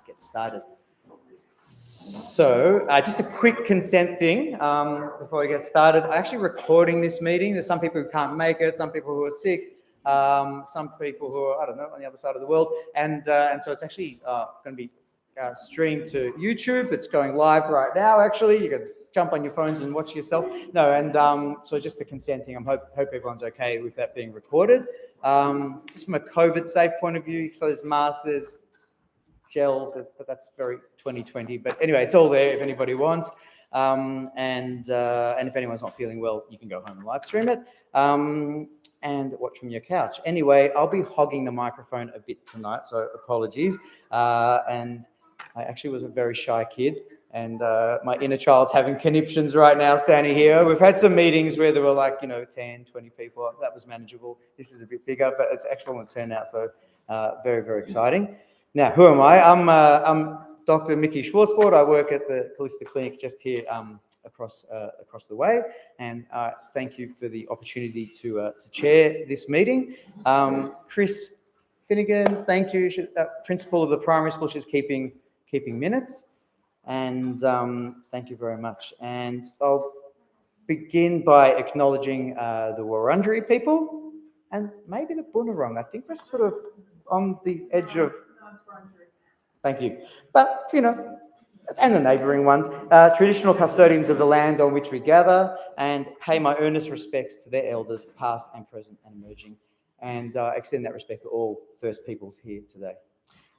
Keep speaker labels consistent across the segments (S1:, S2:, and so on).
S1: get started. So, just a quick consent thing before we get started. I'm actually recording this meeting. There's some people who can't make it, some people who are sick, some people who are, I don't know, on the other side of the world. And so it's actually going to be streamed to YouTube. It's going live right now, actually. You can jump on your phones and watch yourself. No, and so just a consent thing. I hope everyone's okay with that being recorded. Just from a COVID safe point of view, so there's masks, there's gel, but that's very 2020. But anyway, it's all there if anybody wants. And if anyone's not feeling well, you can go home and live stream it and watch from your couch. Anyway, I'll be hogging the microphone a bit tonight, so apologies. And I actually was a very shy kid, and my inner child's having conniptions right now standing here. We've had some meetings where there were 10, 20 people. That was manageable. This is a bit bigger, but it's excellent turnout, so very, very exciting. Now, who am I? I'm Dr. Mickey Schwarzbord. I work at the Kallista Clinic just here across the way, and thank you for the opportunity to chair this meeting. Chris Finnegan, thank you. She's principal of the primary school. She's keeping minutes, and thank you very much. And I'll begin by acknowledging the Wurundjeri people and maybe the Bunurong. I think we're sort of on the edge of. Thank you. But, and the neighbouring ones, traditional custodians of the land on which we gather, and pay my earnest respects to their elders, past and present and emerging, and extend that respect to all First Peoples here today.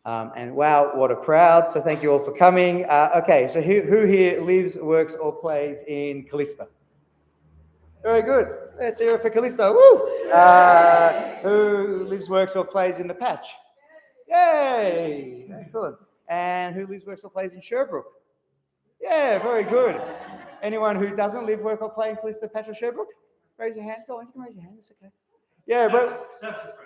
S1: And wow, what a crowd. So thank you all for coming. Okay, so who here lives, works or plays in Kallista? Very good. Let's hear it for Kallista. Woo! Who lives, works or plays in the Patch? Yay! Excellent. And who lives, works or plays in Sherbrooke? Yeah, very good. Anyone who doesn't live, work or play in Kallista, Patch or Sherbrooke? Raise your hand. Go on, you can raise your hand. It's okay. Yeah, but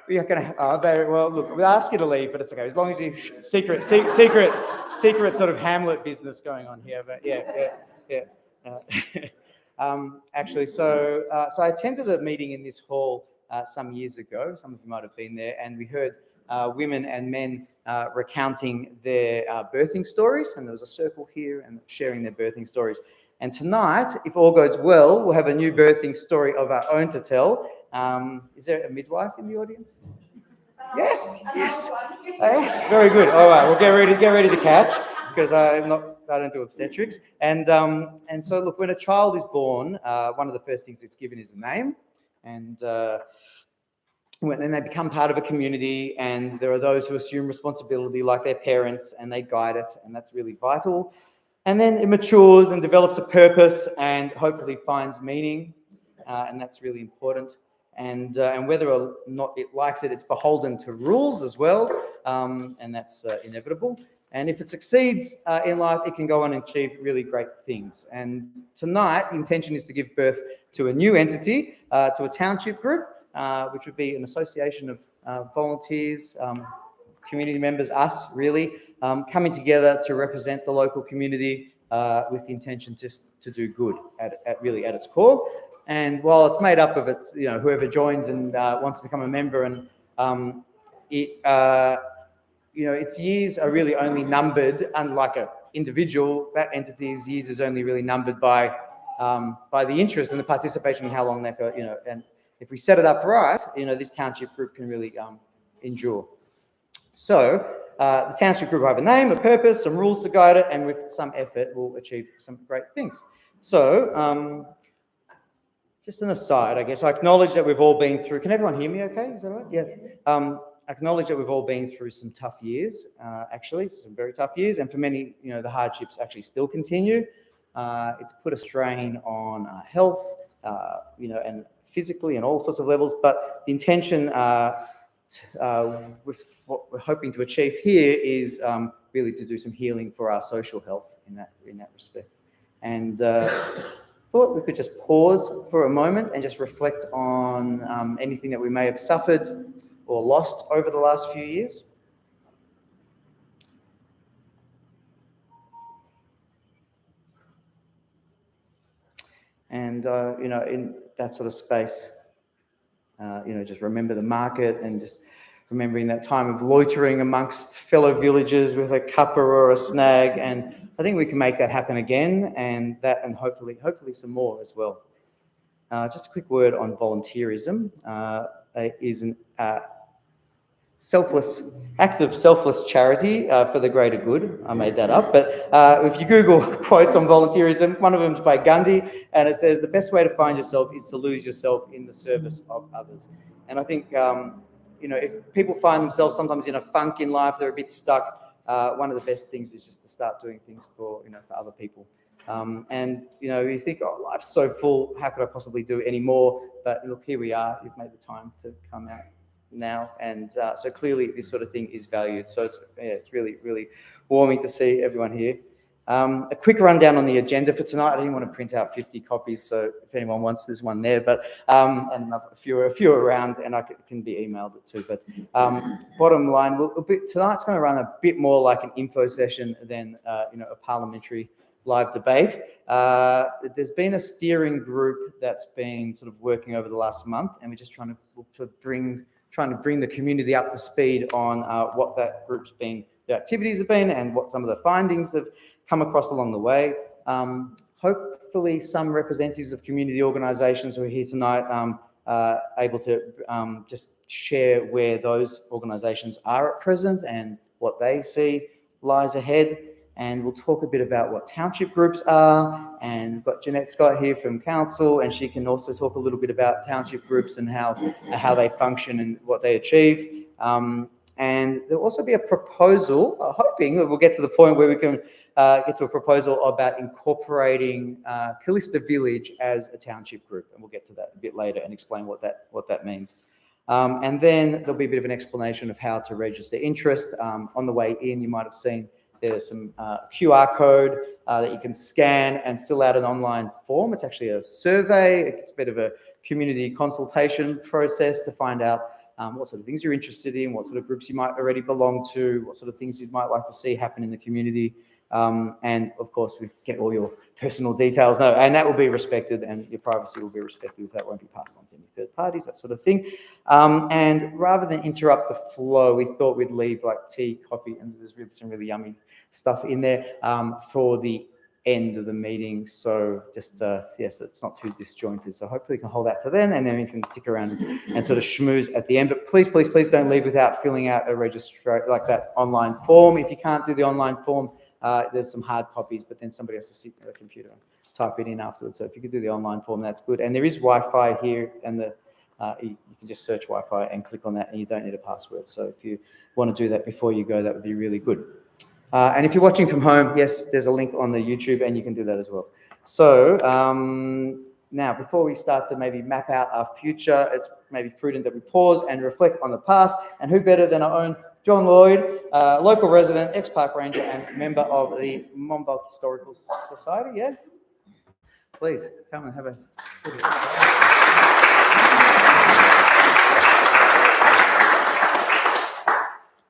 S1: we're gonna. Very well. Look, we'll ask you to leave, but it's okay as long as you secret sort of Hamlet business going on here. But yeah. Actually, so I attended a meeting in this hall some years ago. Some of you might have been there, and we heard women and men recounting their birthing stories, and there was a circle here and sharing their birthing stories. And tonight, if all goes well, we'll have a new birthing story of our own to tell. Is there a midwife in the audience? Yes, very good. All right, we'll get ready to catch, because I don't do obstetrics. And so look, when a child is born, one of the first things it's given is a name, and then they become part of a community, and there are those who assume responsibility like their parents, and they guide it, and that's really vital. And then it matures and develops a purpose and hopefully finds meaning, and that's really important. And whether or not it likes it, it's beholden to rules as well, and that's inevitable. And if it succeeds in life, it can go on and achieve really great things. And tonight, the intention is to give birth to a new entity, to a Township Group, which would be an association of volunteers, community members, us really, coming together to represent the local community with the intention just to do good at its core. And while it's made up of it, whoever joins and wants to become a member, and its years are really only numbered, unlike an individual, that entity's years is only really numbered by the interest and the participation and how long that goes, and if we set it up right, this Township Group can really endure. So the Township Group will have a name, a purpose, some rules to guide it, and with some effort, we'll achieve some great things. So just an aside, I guess, I acknowledge that we've all been through, can everyone hear me okay? Is that right? Yeah. I acknowledge that we've all been through some tough years, actually, some very tough years, and for many, the hardships actually still continue. It's put a strain on health, and physically and all sorts of levels, but the intention with what we're hoping to achieve here is really to do some healing for our social health in that respect. And thought we could just pause for a moment and just reflect on anything that we may have suffered or lost over the last few years. And, in that sort of space, just remember the market and just remembering that time of loitering amongst fellow villagers with a cuppa or a snag, and I think we can make that happen again, and hopefully some more as well. Just a quick word on volunteerism. Is an active selfless charity for the greater good. I made that up, but if you Google quotes on volunteerism, one of them is by Gandhi, and it says, the best way to find yourself is to lose yourself in the service of others. And I think, if people find themselves sometimes in a funk in life, they're a bit stuck, one of the best things is just to start doing things for other people. And you think, oh, life's so full, how could I possibly do any more? But look, here we are. You've made the time to come out now, and so clearly this sort of thing is valued. So it's really, really warming to see everyone here. A quick rundown on the agenda for tonight. I didn't want to print out 50 copies, so if anyone wants, there's one there, but and a few around, and I can be emailed it too. But bottom line, tonight's going to run a bit more like an info session than a parliamentary live debate. There's been a steering group that's been sort of working over the last month, and we're just trying to bring the community up to speed on what that group's been, the activities have been, and what some of the findings have come across along the way. Hopefully some representatives of community organisations who are here tonight are able to just share where those organisations are at present and what they see lies ahead. And we'll talk a bit about what township groups are, and we've got Jeanette Scott here from council, and she can also talk a little bit about township groups and how they function and what they achieve. And there'll also be a proposal, hoping we'll get to the point where we can get to a proposal about incorporating Kallista Village as a township group, and we'll get to that a bit later and explain what that means. And then there'll be a bit of an explanation of how to register interest. On the way in, you might have seen there's some QR code that you can scan and fill out an online form. It's actually a survey. It's a bit of a community consultation process to find out what sort of things you're interested in, what sort of groups you might already belong to, what sort of things you might like to see happen in the community. And of course, we get all your personal details, and that will be respected, and your privacy will be respected. That won't be passed on to any third parties, that sort of thing. And rather than interrupt the flow, we thought we'd leave like tea, coffee, and there's some really yummy stuff in there for the end of the meeting. So just, so it's not too disjointed. So hopefully you can hold that to then, and then we can stick around and sort of schmooze at the end. But please, please, please don't leave without filling out a registration, like that online form. If you can't do the online form, there's some hard copies, but then somebody has to sit at a computer and type it in afterwards. So if you could do the online form, that's good. And there is Wi-Fi here, and you can just search Wi-Fi and click on that, and you don't need a password. So if you want to do that before you go, that would be really good. And if you're watching from home, yes, there's a link on the YouTube, and you can do that as well. So now, before we start to maybe map out our future, it's maybe prudent that we pause and reflect on the past. And who better than our own John Lloyd, local resident, ex-park ranger, and member of the Monbulk Historical Society. Yeah? Please, come and have a...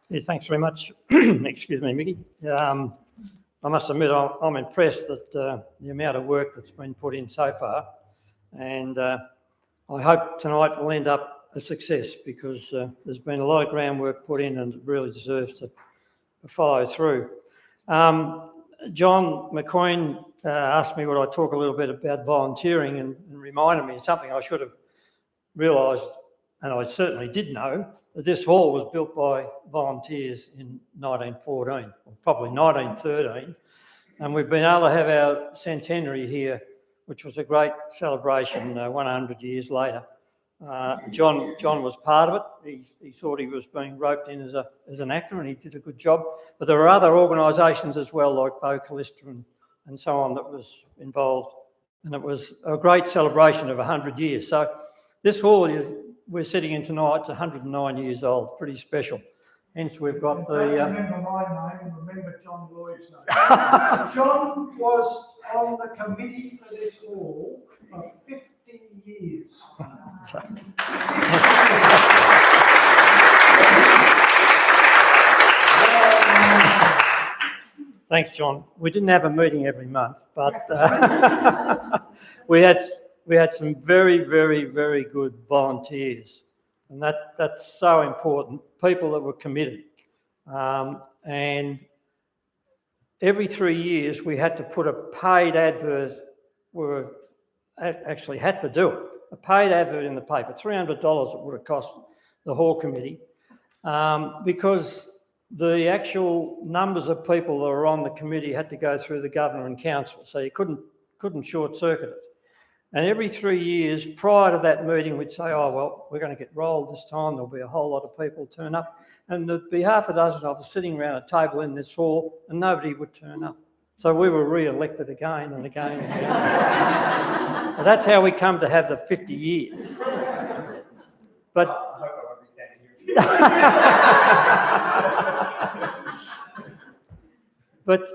S2: Yeah, thanks very much. Excuse me, Mickey. I must admit I'm impressed at the amount of work that's been put in so far, and I hope tonight will end up a success, because there's been a lot of groundwork put in and it really deserves to follow through. John McQueen asked me would I talk a little bit about volunteering, and reminded me of something I should have realised, and I certainly did know, that this hall was built by volunteers in 1914, or probably 1913, and we've been able to have our centenary here, which was a great celebration 100 years later. John was part of it. He thought he was being roped in as an actor, and he did a good job. But there were other organisations as well, like Kallista and so on, that was involved, and it was a great celebration of 100 years. So this hall we're sitting in tonight, it's 109 years old, pretty special. Hence we've got the...
S3: remember my name and remember John Lloyd's name. John was on the committee for this hall for 50 years.
S2: Thanks, John. We didn't have a meeting every month, but we had some very, very, very good volunteers And that's so important, people that were committed. And every 3 years we had to put a paid advert, actually had to do it, a paid advert in the paper, $300 it would have cost the Hall Committee, because the actual numbers of people that were on the committee had to go through the Governor and Council, so you couldn't short circuit it. And every 3 years prior to that meeting, we'd say, oh, well, we're going to get rolled this time. There'll be a whole lot of people turn up. And there'd be half a dozen of us sitting around a table in this hall and nobody would turn up. So we were re-elected again and again and again. And that's how we come to have the 50 years. But
S1: I hope I won't be standing here.
S2: But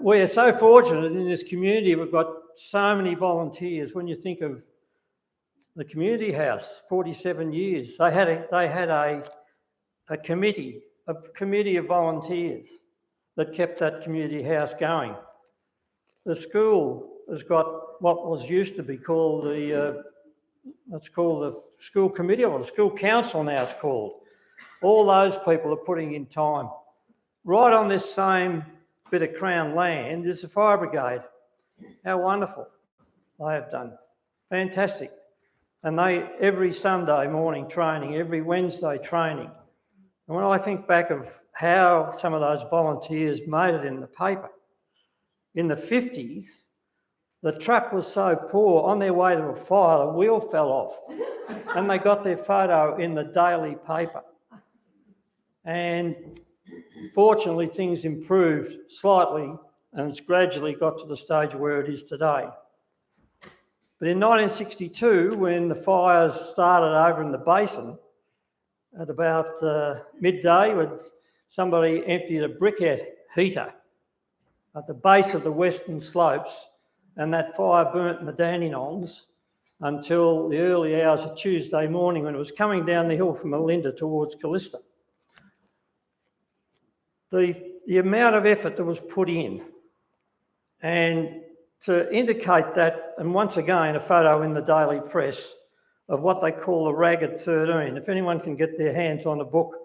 S2: we are so fortunate in this community. We've got so many volunteers. When you think of the community house, 47 years, they had a committee of volunteers that kept that community house going. The school has got what was used to be called the school committee, or the school council now it's called. All those people are putting in time. Right on this same bit of Crown land is the fire brigade. How wonderful they have done. Fantastic. And they, every Sunday morning training, every Wednesday training. And when I think back of how some of those volunteers made it in the paper, in the 50s, the truck was so poor, on their way to a fire, the wheel fell off and they got their photo in the daily paper. And fortunately, things improved slightly and it's gradually got to the stage where it is today. But in 1962, when the fires started over in the basin, at about midday, when somebody emptied a briquette heater at the base of the western slopes, and that fire burnt the Dandenongs until the early hours of Tuesday morning when it was coming down the hill from Melinda towards Kallista. The amount of effort that was put in, and to indicate that, and once again a photo in the daily press of what they call the Ragged 13. If anyone can get their hands on a book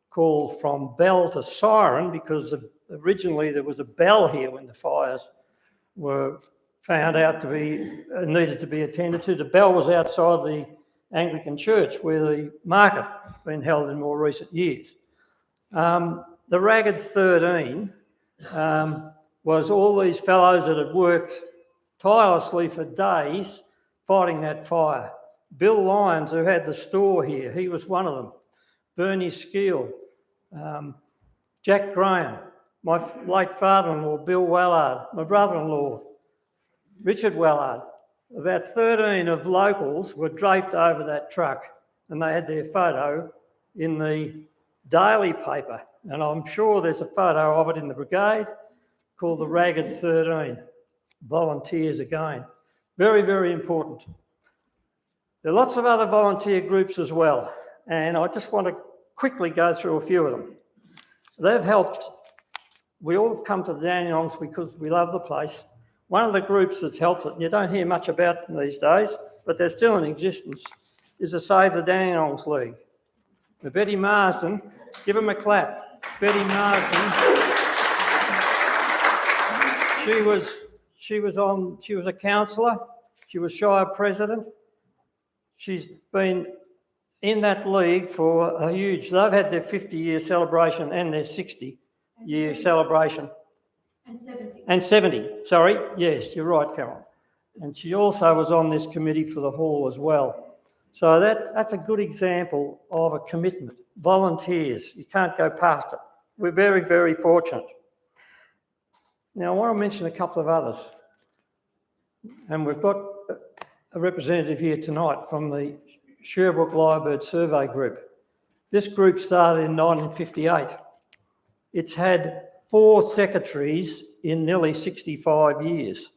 S2: called From Bell to Siren, because originally there was a bell here when the fires were found out to be needed to be attended to. The bell was outside the Anglican church where the market has been held in more recent years. The Ragged 13 was all these fellows that had worked tirelessly for days fighting that fire. Bill Lyons, who had the store here, he was one of them. Bernie Skeel, Jack Graham, my late father-in-law, Bill Wellard, my brother-in-law, Richard Wellard. About 13 of locals were draped over that truck and they had their photo in the daily paper. And I'm sure there's a photo of it in the brigade called the Ragged 13. Volunteers again. Very, very important. There are lots of other volunteer groups as well, and I just want to quickly go through a few of them. They've helped. We all have come to the Dandenongs because we love the place. One of the groups that's helped it, and you don't hear much about them these days, but they're still in existence, is the Save the Dandenongs League. Now, Betty Marsden, give them a clap. Betty Marsden, she was a councillor, she was Shire President. She's been in that league for a huge, they've had their 50-year celebration and their 60-year celebration. And 70, sorry. Yes, you're right, Carol. And she also was on this committee for the hall as well. So that's a good example of a commitment. Volunteers, you can't go past it. We're very, very fortunate. Now, I want to mention a couple of others. And we've got a representative here tonight from the Sherbrooke Lyrebird Survey Group. This group started in 1958. It's had 4 secretaries in nearly 65 years,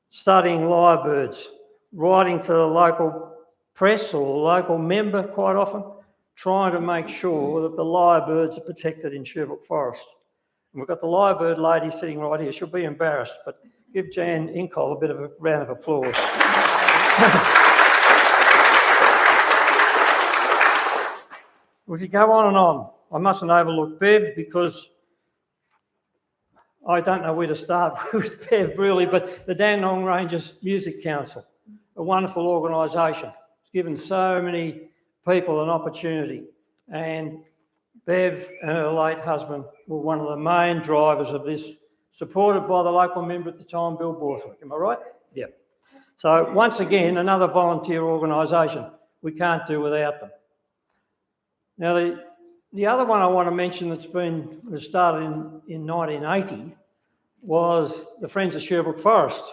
S2: studying lyrebirds, writing to the local press or local member quite often, trying to make sure that the lyrebirds are protected in Sherbrooke Forest. And we've got the lyrebird lady sitting right here. She'll be embarrassed, but give Jan Inkol a bit of a round of applause. We could go on and on. I mustn't overlook Bev because I don't know where to start with Bev really, but the Dandenong Rangers Music Council, a wonderful organisation. It's given so many people an opportunity, and Bev and her late husband were one of the main drivers of this, supported by the local member at the time, Bill Borthwick. Am I right? Yeah. So once again, another volunteer organisation. We can't do without them. Now, the other one I want to mention was started in 1980 was the Friends of Sherbrooke Forest.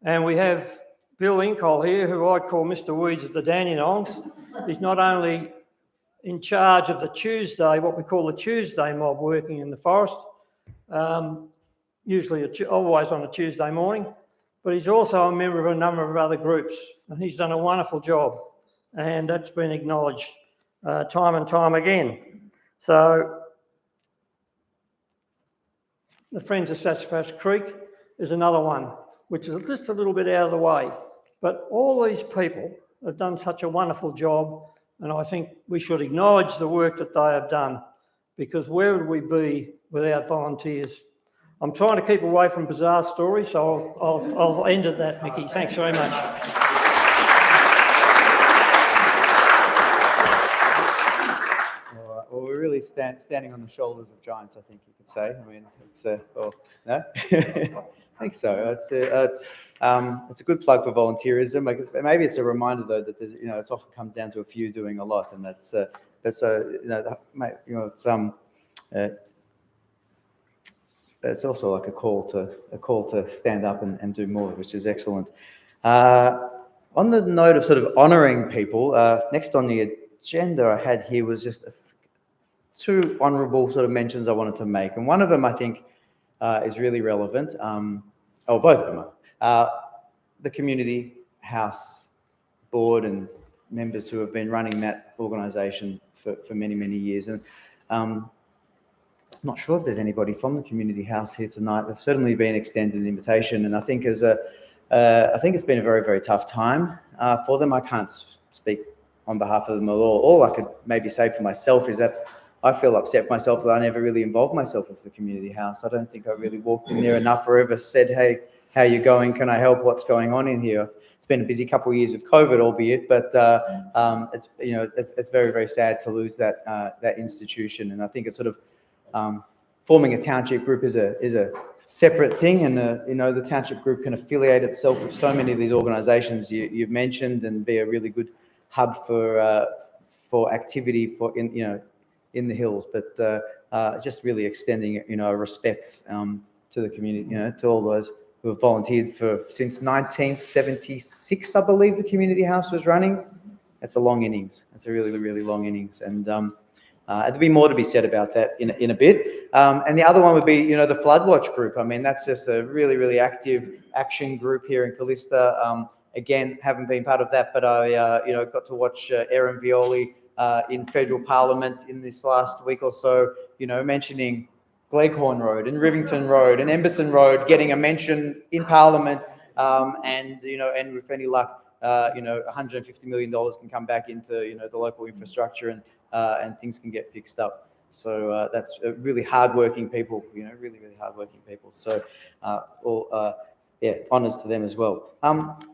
S2: And we have Bill Inkle here, who I call Mr. Weeds of the Dandenongs. He's not only in charge of the Tuesday, what we call the Tuesday mob working in the forest, usually always on a Tuesday morning, but he's also a member of a number of other groups, and he's done a wonderful job, and that's been acknowledged time and time again. So the Friends of Sassafras Creek is another one, which is just a little bit out of the way, but all these people have done such a wonderful job, and I think we should acknowledge the work that they have done, because where would we be without volunteers? I'm trying to keep away from bizarre stories, so I'll end at that, Mickey. Thanks very much.
S1: All right. Well, we're really standing on the shoulders of giants, I think you could say. I mean, it's well, no, I think so. It's a good plug for volunteerism. Maybe it's a reminder though that there's, it often comes down to a few doing a lot, and it's also like a call to stand up and do more, which is excellent. On the note of sort of honouring people, next on the agenda I had here was just two honourable sort of mentions I wanted to make, and one of them I think is really relevant. Both of them are. The Community House Board and members who have been running that organisation for many, many years. And I'm not sure if there's anybody from the Community House here tonight. They've certainly been extended an invitation, and I think I think it's been a very, very tough time for them. I can't speak on behalf of them at all. All I could maybe say for myself is that I feel upset myself that I never really involved myself with the Community House. I don't think I really walked in there enough or ever said, hey, how you going? Can I help? What's going on in here? It's been a busy couple of years with COVID, albeit, but it's very, very sad to lose that institution. And I think it's sort of forming a township group is a separate thing, and the township group can affiliate itself with so many of these organisations you've mentioned and be a really good hub for activity in the hills. But just really extending respects to the community, to all those who have volunteered since 1976, I believe the Community House was running. That's a long innings. That's a really, really long innings. And there'll be more to be said about that in a bit. And the other one would be, the Floodwatch group. I mean, that's just a really, really active action group here in Kallista. Again, haven't been part of that, but I, got to watch Erin Violi in federal parliament in this last week or so, mentioning Gleghorn Road and Rivington Road and Emberson Road getting a mention in Parliament, and with any luck, $150 million can come back into the local infrastructure and things can get fixed up. So that's really hardworking people, really, really hardworking people. So honours to them as well.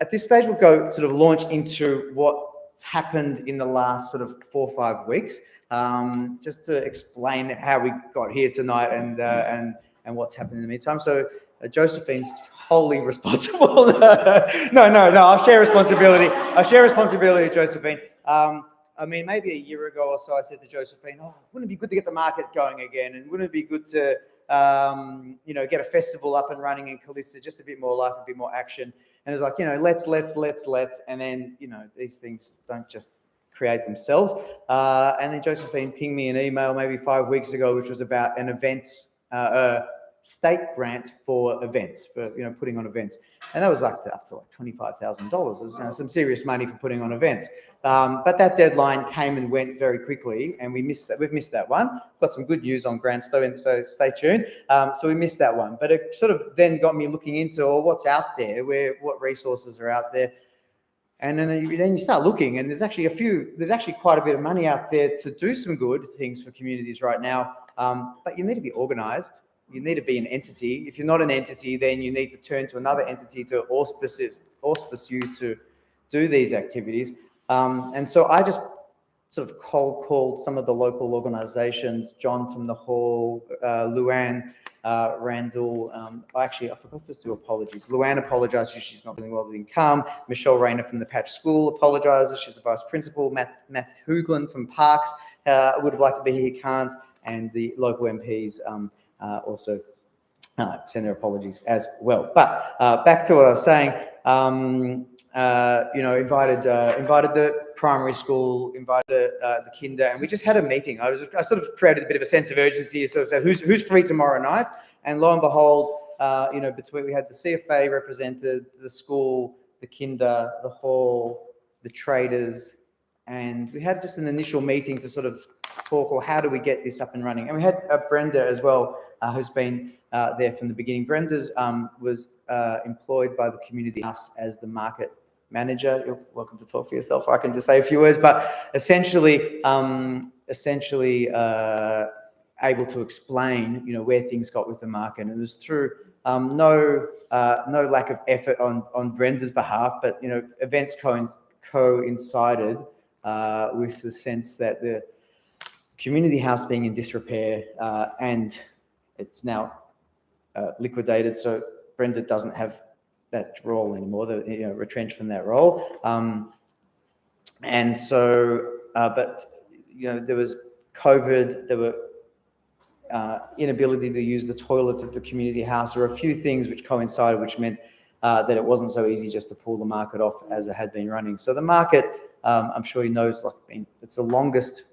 S1: At this stage, we'll go sort of launch into what's happened in the last sort of 4 or 5 weeks. Just to explain how we got here tonight and what's happened in the meantime. So Josephine's wholly responsible. No, I'll share responsibility. Josephine. I mean, maybe a year ago or so, I said to Josephine, wouldn't it be good to get the market going again? And wouldn't it be good to, get a festival up and running in Kallista, just a bit more life, a bit more action. And it was like, let's. And then, these things don't just create themselves. And then Josephine pinged me an email maybe 5 weeks ago, which was about an events, state grant for events, for putting on events, and that was up to like $25,000. It was some serious money for putting on events. But that deadline came and went very quickly, and we missed that. We've missed that one. Got some good news on grants though, so stay tuned. So we missed that one, but it sort of then got me looking into what's out there, what resources are out there. And then you start looking, and there's actually quite a bit of money out there to do some good things for communities right now. But you need to be organised. You need to be an entity. If you're not an entity, then you need to turn to another entity to auspice you to do these activities. And so I just sort of cold called some of the local organisations, John from the Hall, Luann, Randall. Actually, I forgot to do apologies. Luann apologised, she's not feeling well, didn't come. Michelle Rayner from the Patch School apologises, she's the vice principal. Matt Hoogland from Parks would have liked to be here, can't. And the local MPs also send their apologies as well. But back to what I was saying. Invited the primary school, invited the kinder, and we just had a meeting. I sort of created a bit of a sense of urgency, so said, who's free tomorrow night? And lo and behold, we had the CFA represented, the school, the kinder, the hall, the traders, and we had just an initial meeting to sort of talk, or how do we get this up and running? And we had Brenda as well, who's been there from the beginning. Brenda's was employed by the community house as the market manager. You're welcome to talk for yourself, or I can just say a few words, but essentially able to explain, where things got with the market. And it was through no lack of effort on Brenda's behalf, but events coincided with the sense that the community house being in disrepair, and it's now liquidated, so Brenda doesn't have that role anymore, retrenched from that role. And so, but there was COVID, there were inability to use the toilets at the community house, or a few things which coincided, which meant that it wasn't so easy just to pull the market off as it had been running. So the market, I'm sure you know, it's the longest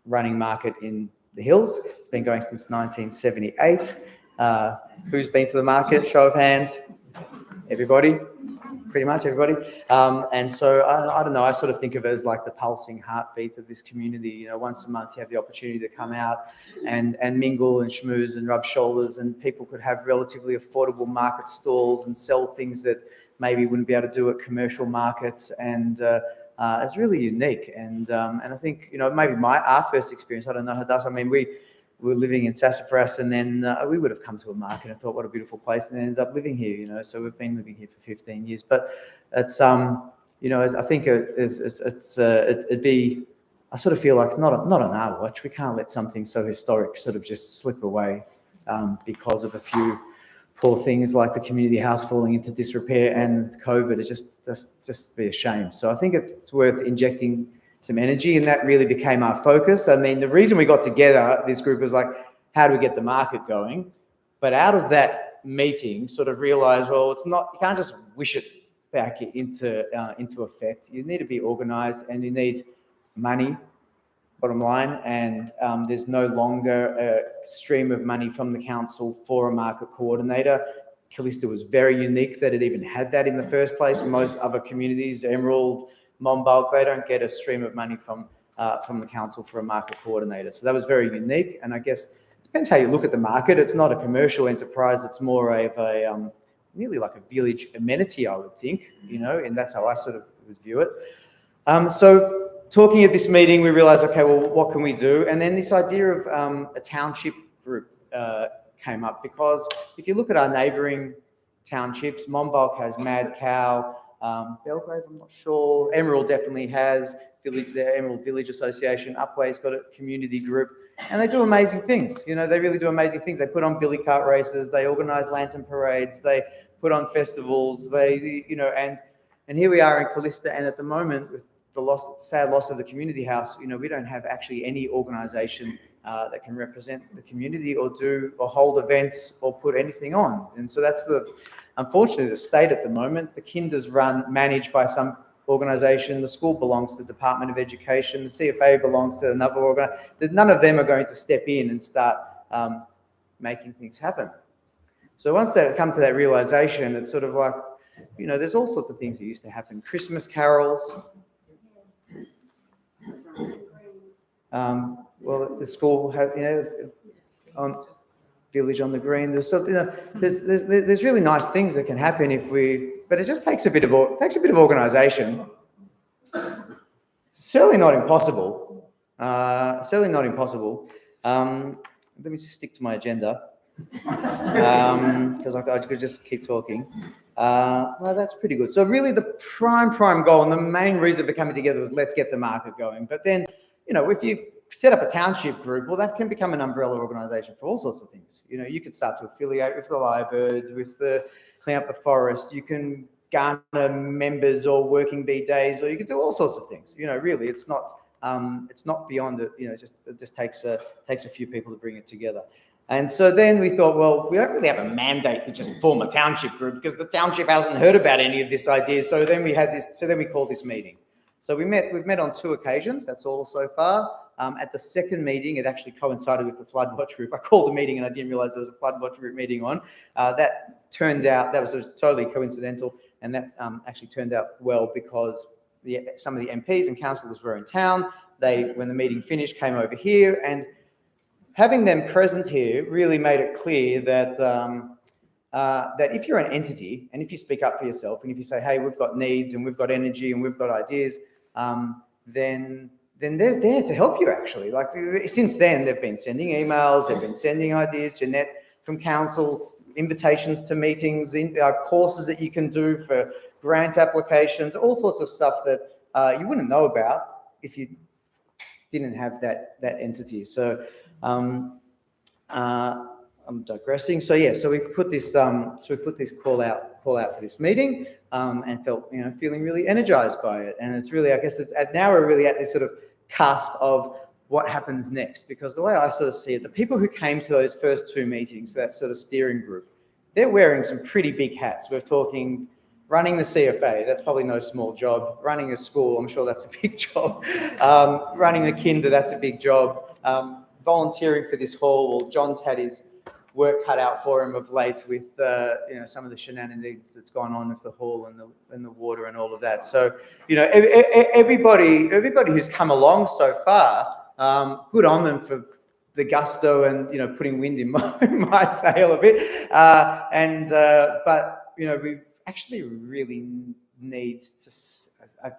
S1: running market in the hills. It's been going since 1978. Who's been to the market? Show of hands. Everybody, pretty much everybody. And so I don't know, I sort of think of it as like the pulsing heartbeat of this community. Once a month you have the opportunity to come out and mingle and schmooze and rub shoulders, and people could have relatively affordable market stalls and sell things that maybe wouldn't be able to do at commercial markets. And it's really unique. And I think, maybe our first experience, I don't know how it does. I mean, we were living in Sassafras, and then we would have come to a market and thought, what a beautiful place, and ended up living here, so we've been living here for 15 years. But it's, I think it'd be, I sort of feel like not on our watch, we can't let something so historic sort of just slip away because of a few poor things like the community house falling into disrepair and COVID. It's just be a shame. So I think it's worth injecting some energy, and that really became our focus. I mean, the reason we got together, this group, was like, how do we get the market going? But out of that meeting, sort of realized, well, it's not, you can't just wish it back into effect. You need to be organized, and you need money, bottom line, and there's no longer a stream of money from the council for a market coordinator. Kallista was very unique that it even had that in the first place. Most other communities, Emerald, Monbulk, they don't get a stream of money from the council for a market coordinator. So that was very unique. And I guess it depends how you look at the market. It's not a commercial enterprise. It's more of a nearly like a village amenity, I would think, and that's how I sort of would view it. So talking at this meeting, we realized, okay, well, what can we do? And then this idea of a township group came up, because if you look at our neighbouring townships, Monbulk has Mad Cow, Belgrave, I'm not sure. Emerald definitely has the Emerald Village Association. Upway's got a community group, and they do amazing things. They really do amazing things. They put on billy cart races, they organise lantern parades, they put on festivals. And here we are in Kallista, and at the moment, with the sad loss of the community house, we don't have actually any organisation that can represent the community or hold events or put anything on. And so that's unfortunately the state at the moment. The kinder's managed by some organisation. The school belongs to the Department of Education. The CFA belongs to another organisation. None of them are going to step in and start making things happen. So once they come to that realisation, it's sort of like, there's all sorts of things that used to happen. Christmas carols. Well, the school had, on Village on the Green. There's really nice things that can happen but it just takes a bit of organisation. certainly not impossible. Certainly not impossible. Let me just stick to my agenda because I could just keep talking. No, that's pretty good. So really the prime goal and the main reason for coming together was let's get the market going. But then, if you set up a township group, well, that can become an umbrella organisation for all sorts of things. You could start to affiliate with the Lyrebird, with the Clean Up the Forest. You can garner members or working bee days, or you could do all sorts of things. Really, it's not beyond it. It just takes a few people to bring it together. And so then we thought, well, we don't really have a mandate to just form a township group because the township hasn't heard about any of this idea. So then we called this meeting. So we've met on 2 occasions. That's all so far. At the second meeting, it actually coincided with the Flood Watch group. I called the meeting and I didn't realize there was a Flood Watch group meeting on. That turned out, that was totally coincidental. And that actually turned out well because some of the MPs and councillors were in town. They, when the meeting finished, came over here, and having them present here really made it clear that that if you're an entity and if you speak up for yourself and if you say, hey, we've got needs and we've got energy and we've got ideas, then they're there to help you actually. Like since then, they've been sending emails, they've been sending ideas. Jeanette from councils, invitations to meetings, courses that you can do for grant applications, all sorts of stuff that you wouldn't know about if you didn't have that entity. So I'm digressing. So yeah, so we put this call out for this meeting, and felt feeling really energized by it. And it's really, I guess now we're really at this sort of cusp of what happens next, because the way I sort of see it, the people who came to those first 2 meetings, that sort of steering group, they're wearing some pretty big hats. We're talking running the CFA, that's probably no small job. Running a school, I'm sure that's a big job. Running the kinder, that's a big job. Volunteering for this hall, well, John's had his work cut out for him of late with some of the shenanigans that's gone on with the hall and the water and all of that. So everybody who's come along so far, good on them for the gusto and putting wind in my sail a bit. But we actually really need to. I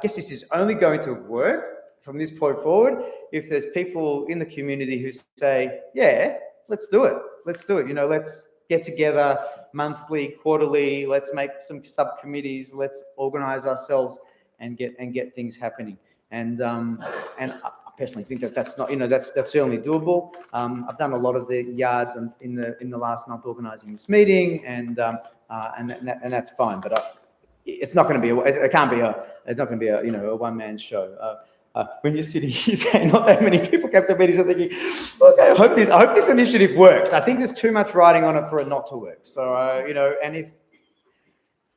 S1: guess this is only going to work from this point forward if there's people in the community who say, yeah, let's do it. Let's do it. Let's get together monthly, quarterly. Let's make some subcommittees. Let's organize ourselves and get things happening. And I personally think that's not, that's certainly doable. I've done a lot of the yards in the last month organizing this meeting, and that's fine. But it's not going to be it's not going to be a one-man show. When you're sitting here saying not that many people came to meetings, I'm thinking, okay, I hope this initiative works. I think there's too much riding on it for it not to work. So, and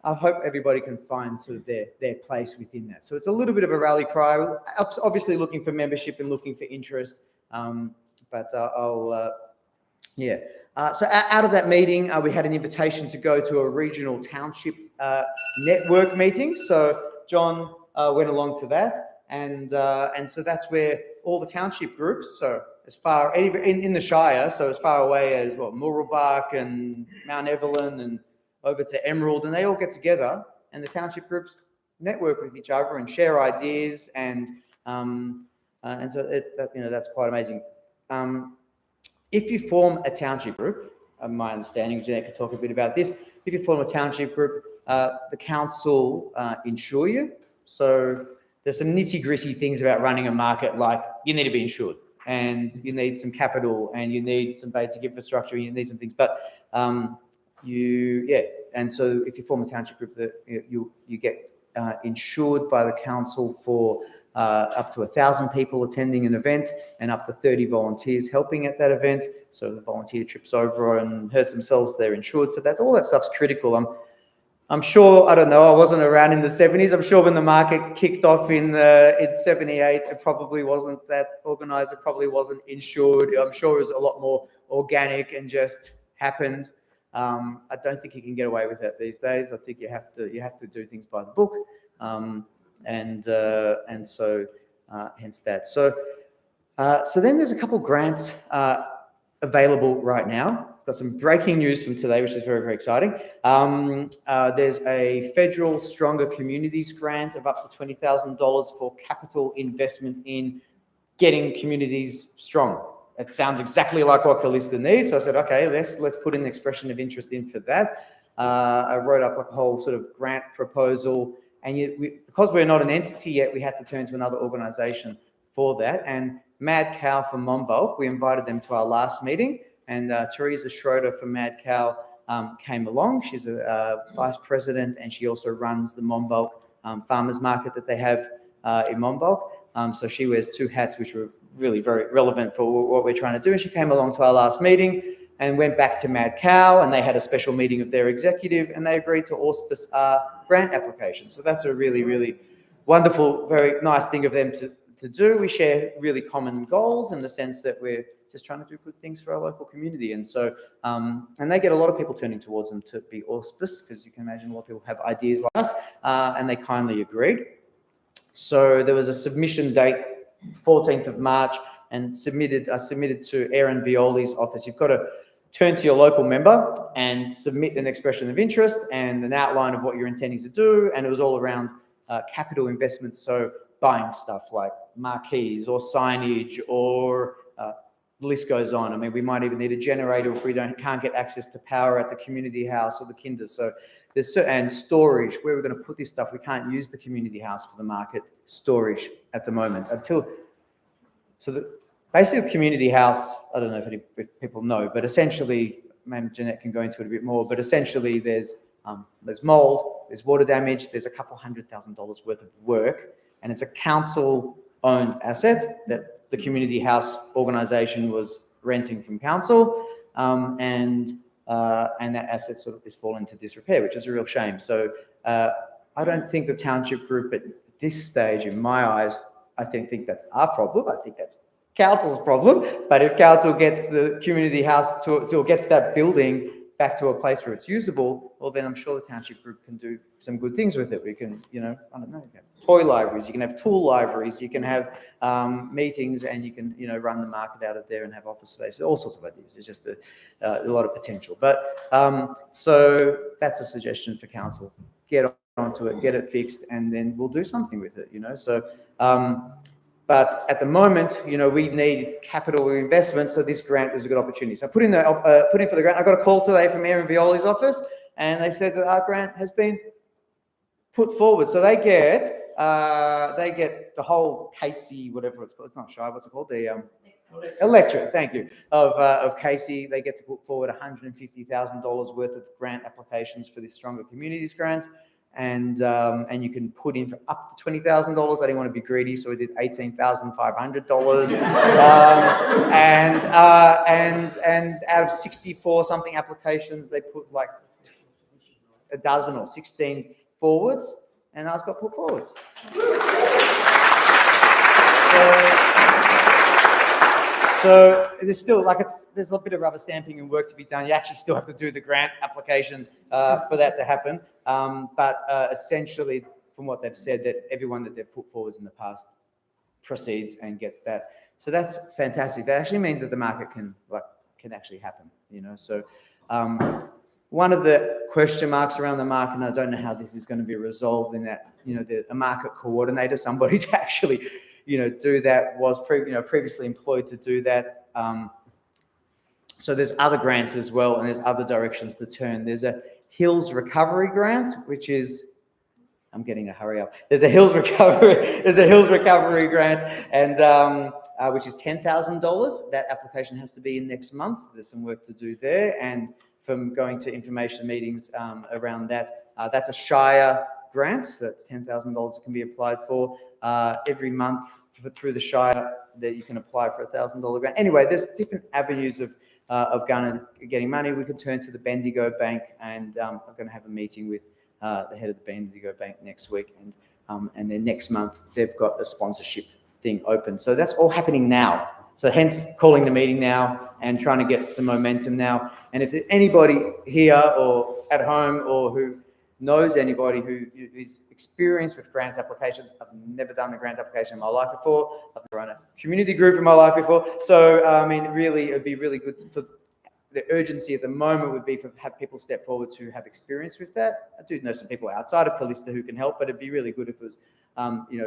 S1: I hope everybody can find sort of their place within that. So it's a little bit of a rally cry, obviously looking for membership and looking for interest. So out of that meeting, we had an invitation to go to a regional township network meeting. So John went along to that. And so that's where all the township groups, so as far in the Shire, so as far away as Mooroolbark and Mount Evelyn and over to Emerald, and they all get together, and the township groups network with each other and share ideas, and so that's quite amazing. If you form a township group, my understanding, Jeanette could talk a bit about this. If you form a township group, the council insure you. So there's some nitty-gritty things about running a market, like you need to be insured and you need some capital and you need some basic infrastructure and you need some things. But and so if you form a township group, you get insured by the council for up to 1,000 people attending an event and up to 30 volunteers helping at that event. So the volunteer trips over and hurts themselves, they're insured for that. All that stuff's critical. I'm sure, I don't know, I wasn't around in the 70s. I'm sure when the market kicked off in 78, it probably wasn't that organised. It probably wasn't insured. I'm sure it was a lot more organic and just happened. I don't think you can get away with that these days. I think you have to do things by the book. And so hence that. So then there's a couple grants available right now. got some breaking news from today, which is very, very exciting. There's a federal Stronger Communities grant of up to $20,000 for capital investment in getting communities strong. It sounds exactly like what Kallista needs. So I said, okay, let's put an expression of interest in for that. I wrote up a whole sort of grant proposal, and because we're not an entity yet, we had to turn to another organisation for that. And Mad Cow from Monbulk, we invited them to our last meeting, and Teresa Schroeder from Mad Cow came along. She's a vice president, and she also runs the Monbulk farmers market that they have in Monbulk. So she wears two hats, which were really very relevant for what we're trying to do. And she came along to our last meeting and went back to Mad Cow, and they had a special meeting of their executive, and they agreed to auspice grant application. So that's a really, really wonderful, very nice thing of them to do. We share really common goals in the sense that we're just trying to do good things for our local community. And so, and they get a lot of people turning towards them to be auspice, because you can imagine a lot of people have ideas like us, and they kindly agreed. So there was a submission date, 14th of March, and I submitted to Aaron Violi's office. You've got to turn to your local member and submit an expression of interest and an outline of what you're intending to do. And it was all around capital investments. So buying stuff like marquees or signage, or the list goes on. I mean, we might even need a generator if we can't get access to power at the community house or the kinder. So and storage, where we're going to put this stuff. We can't use the community house for the market storage at the moment basically the community house, I don't know if people know, but essentially, maybe Jeanette can go into it a bit more, but essentially there's mold, there's water damage, there's a couple $100,000 worth of work, and it's a council-owned asset that the community house organisation was renting from council, and that asset sort of is falling into disrepair, which is a real shame. So I don't think the Township Group at this stage, in my eyes, I think that's our problem. I think that's council's problem. But if council gets the community house or gets that building back to a place where it's usable, well, then I'm sure the Township Group can do some good things with it. We can, I don't know, you can have toy libraries, you can have tool libraries, you can have meetings, and you can, run the market out of there and have office space, all sorts of ideas. There's just a lot of potential. But so that's a suggestion for council. Get onto it, get it fixed, and then we'll do something with it, So, but at the moment, we need capital investment, so this grant is a good opportunity. So I put in for the grant. I got a call today from Aaron Violi's office, and they said that our grant has been put forward. So they get the whole Casey, whatever it's called. It's not shy. What's it called? The electorate. Thank you. Of Casey, they get to put forward $150,000 worth of grant applications for this Stronger Communities grant. And you can put in for up to $20,000. I didn't want to be greedy, so we did $18,500. And out of 64 something applications, they put like a dozen or 16 forwards, and ours got put forwards. So there's still there's a bit of rubber stamping and work to be done. You actually still have to do the grant application for that to happen. But essentially, from what they've said, that everyone that they've put forwards in the past proceeds and gets that. So that's fantastic. That actually means that the market can actually happen. So one of the question marks around the market, and I don't know how this is going to be resolved, in that a market coordinator, somebody to actually do that, was previously employed to do that. So there's other grants as well, and there's other directions to turn. There's a Hills Recovery grant, which is, I'm getting a hurry up. There's a Hills Recovery grant, and which is $10,000. That application has to be in next month. So there's some work to do there. And from going to information meetings around that, that's a Shire grant. So that's $10,000 that can be applied for every month through the Shire, that you can apply for a $1,000 grant. Anyway, there's different avenues of getting money. We could turn to the Bendigo Bank, and I'm going to have a meeting with the head of the Bendigo Bank next week, and then next month they've got a sponsorship thing open. So that's all happening now. So hence calling the meeting now and trying to get some momentum now. And if there's anybody here or at home or who knows anybody who is experienced with grant applications, I've never done a grant application in my life before. I've never run a community group in my life before. So, really, it'd be really good for the urgency at the moment would be for have people step forward who have experience with that. I do know some people outside of Kallista who can help, but it'd be really good if it was,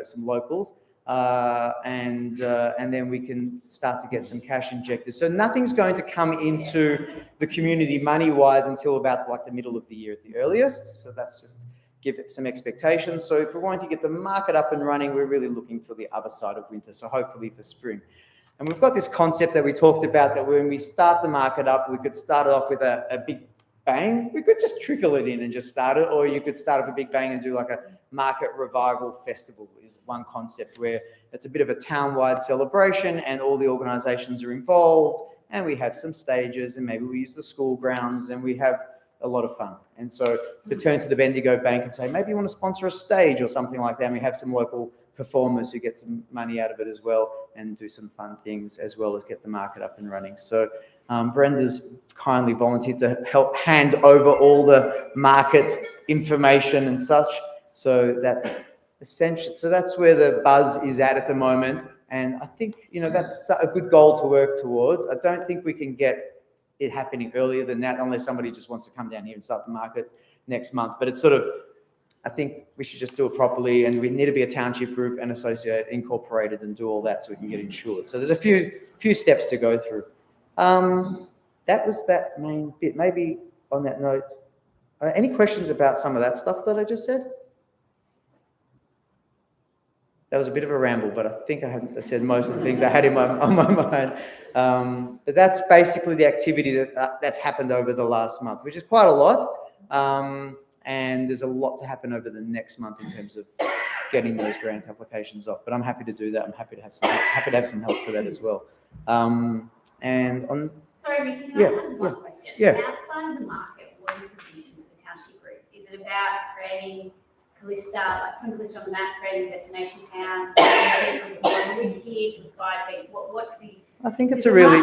S1: some locals. And then we can start to get some cash injected. So nothing's going to come into the community money-wise until about like the middle of the year at the earliest. So that's just give it some expectations. So if we're wanting to get the market up and running, we're really looking to the other side of winter. So hopefully for spring. And we've got this concept that we talked about that when we start the market up, we could start it off with a big bang. We could just trickle it in and just start it, or you could start off a big bang and do like a market revival festival is one concept where it's a bit of a town-wide celebration and all the organisations are involved and we have some stages and maybe we use the school grounds and we have a lot of fun. And so to turn to the Bendigo Bank and say, maybe you want to sponsor a stage or something like that. And we have some local performers who get some money out of it as well and do some fun things as well as get the market up and running. So Brenda's kindly volunteered to help hand over all the market information and such. So that's essential. So that's where the buzz is at the moment. And I think, that's a good goal to work towards. I don't think we can get it happening earlier than that unless somebody just wants to come down here and start the market next month. But it's sort of, I think we should just do it properly, and we need to be a township group and associate incorporated and do all that so we can get insured. So there's a few steps to go through. That was that main bit. Maybe on that note, any questions about some of that stuff that I just said? That was a bit of a ramble, but I think I said most of the things I had on my mind. But that's basically the activity that's happened over the last month, which is quite a lot. And there's a lot to happen over the next month in terms of getting those grant applications off. But I'm happy to do that. I'm happy to have some help for that as well. And on.
S4: Sorry, Mickey, can I ask one question?
S1: Yeah.
S4: Outside of the market, what is the vision for the Township Group? Is it about creating Kallista, like putting Kallista on the map, creating a destination town, people who live here to inspire people? What's the?
S1: I think it's a really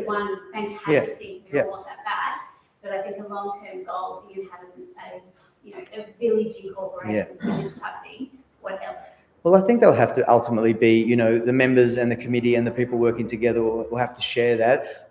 S4: one fantastic thing. We don't want that bad, but I think a long-term goal for you having a village incorporated village type thing. What else?
S1: Well, I think they'll have to ultimately be, the members and the committee and the people working together will have to share that.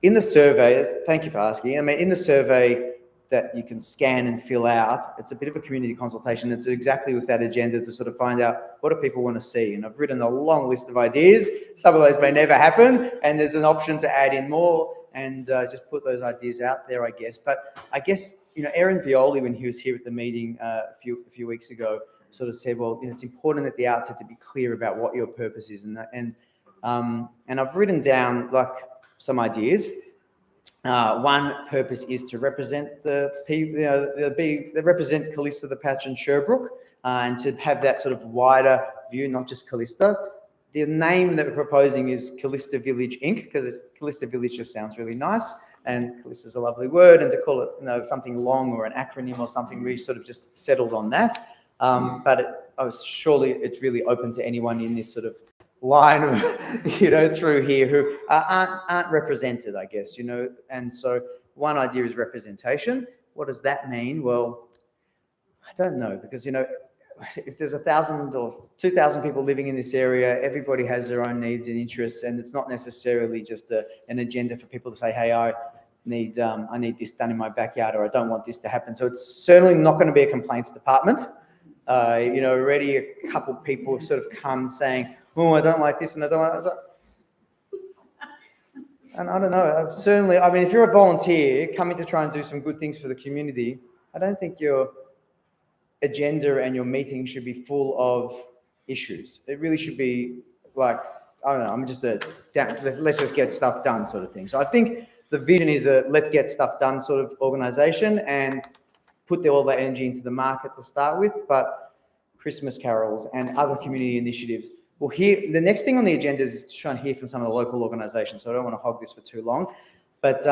S1: In the survey, thank you for asking. I mean, in the survey that you can scan and fill out, it's a bit of a community consultation. It's exactly with that agenda to sort of find out what do people want to see. And I've written a long list of ideas. Some of those may never happen, and there's an option to add in more and just put those ideas out there, I guess. But I guess, Aaron Violi, when he was here at the meeting a few weeks ago, sort of said, well, it's important at the outset to be clear about what your purpose is. And I've written down like some ideas. One purpose is to represent the people, represent Kallista, the Patch and Sherbrooke, and to have that sort of wider view, not just Kallista. The name that we're proposing is Kallista Village Inc., because Kallista Village just sounds really nice, and Kallista is a lovely word, and to call it something long or an acronym or something, we sort of just settled on that. But surely it's really open to anyone in this sort of line of, through here who aren't represented, I guess, and so one idea is representation. What does that mean? Well, I don't know, because, if there's 1,000 or 2,000 people living in this area, everybody has their own needs and interests, and it's not necessarily just an agenda for people to say, hey, I need this done in my backyard, or I don't want this to happen. So it's certainly not going to be a complaints department. Already a couple of people have sort of come saying, oh, I don't like this and I don't like that. And I don't know, certainly, I mean, if you're a volunteer coming to try and do some good things for the community, I don't think your agenda and your meeting should be full of issues. It really should be like, I don't know, I'm just let's just get stuff done sort of thing. So I think the vision is a let's get stuff done sort of organization and put all that energy into the market to start with, but Christmas carols and other community initiatives. Well, the next thing on the agenda is to try and hear from some of the local organisations. So I don't want to hog this for too long, but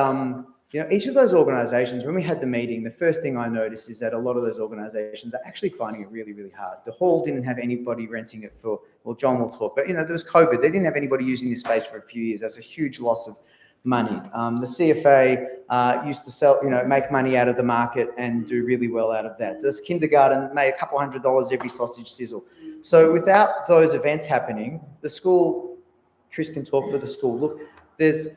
S1: each of those organisations, when we had the meeting, the first thing I noticed is that a lot of those organisations are actually finding it really, really hard. The hall didn't have anybody renting it for, well, John will talk, but there was COVID. They didn't have anybody using this space for a few years. That's a huge loss of money. The CFA used to sell, make money out of the market and do really well out of that. This kindergarten made a couple $100 every sausage sizzle. So without those events happening, the school, Chris can talk for the school. Look, there's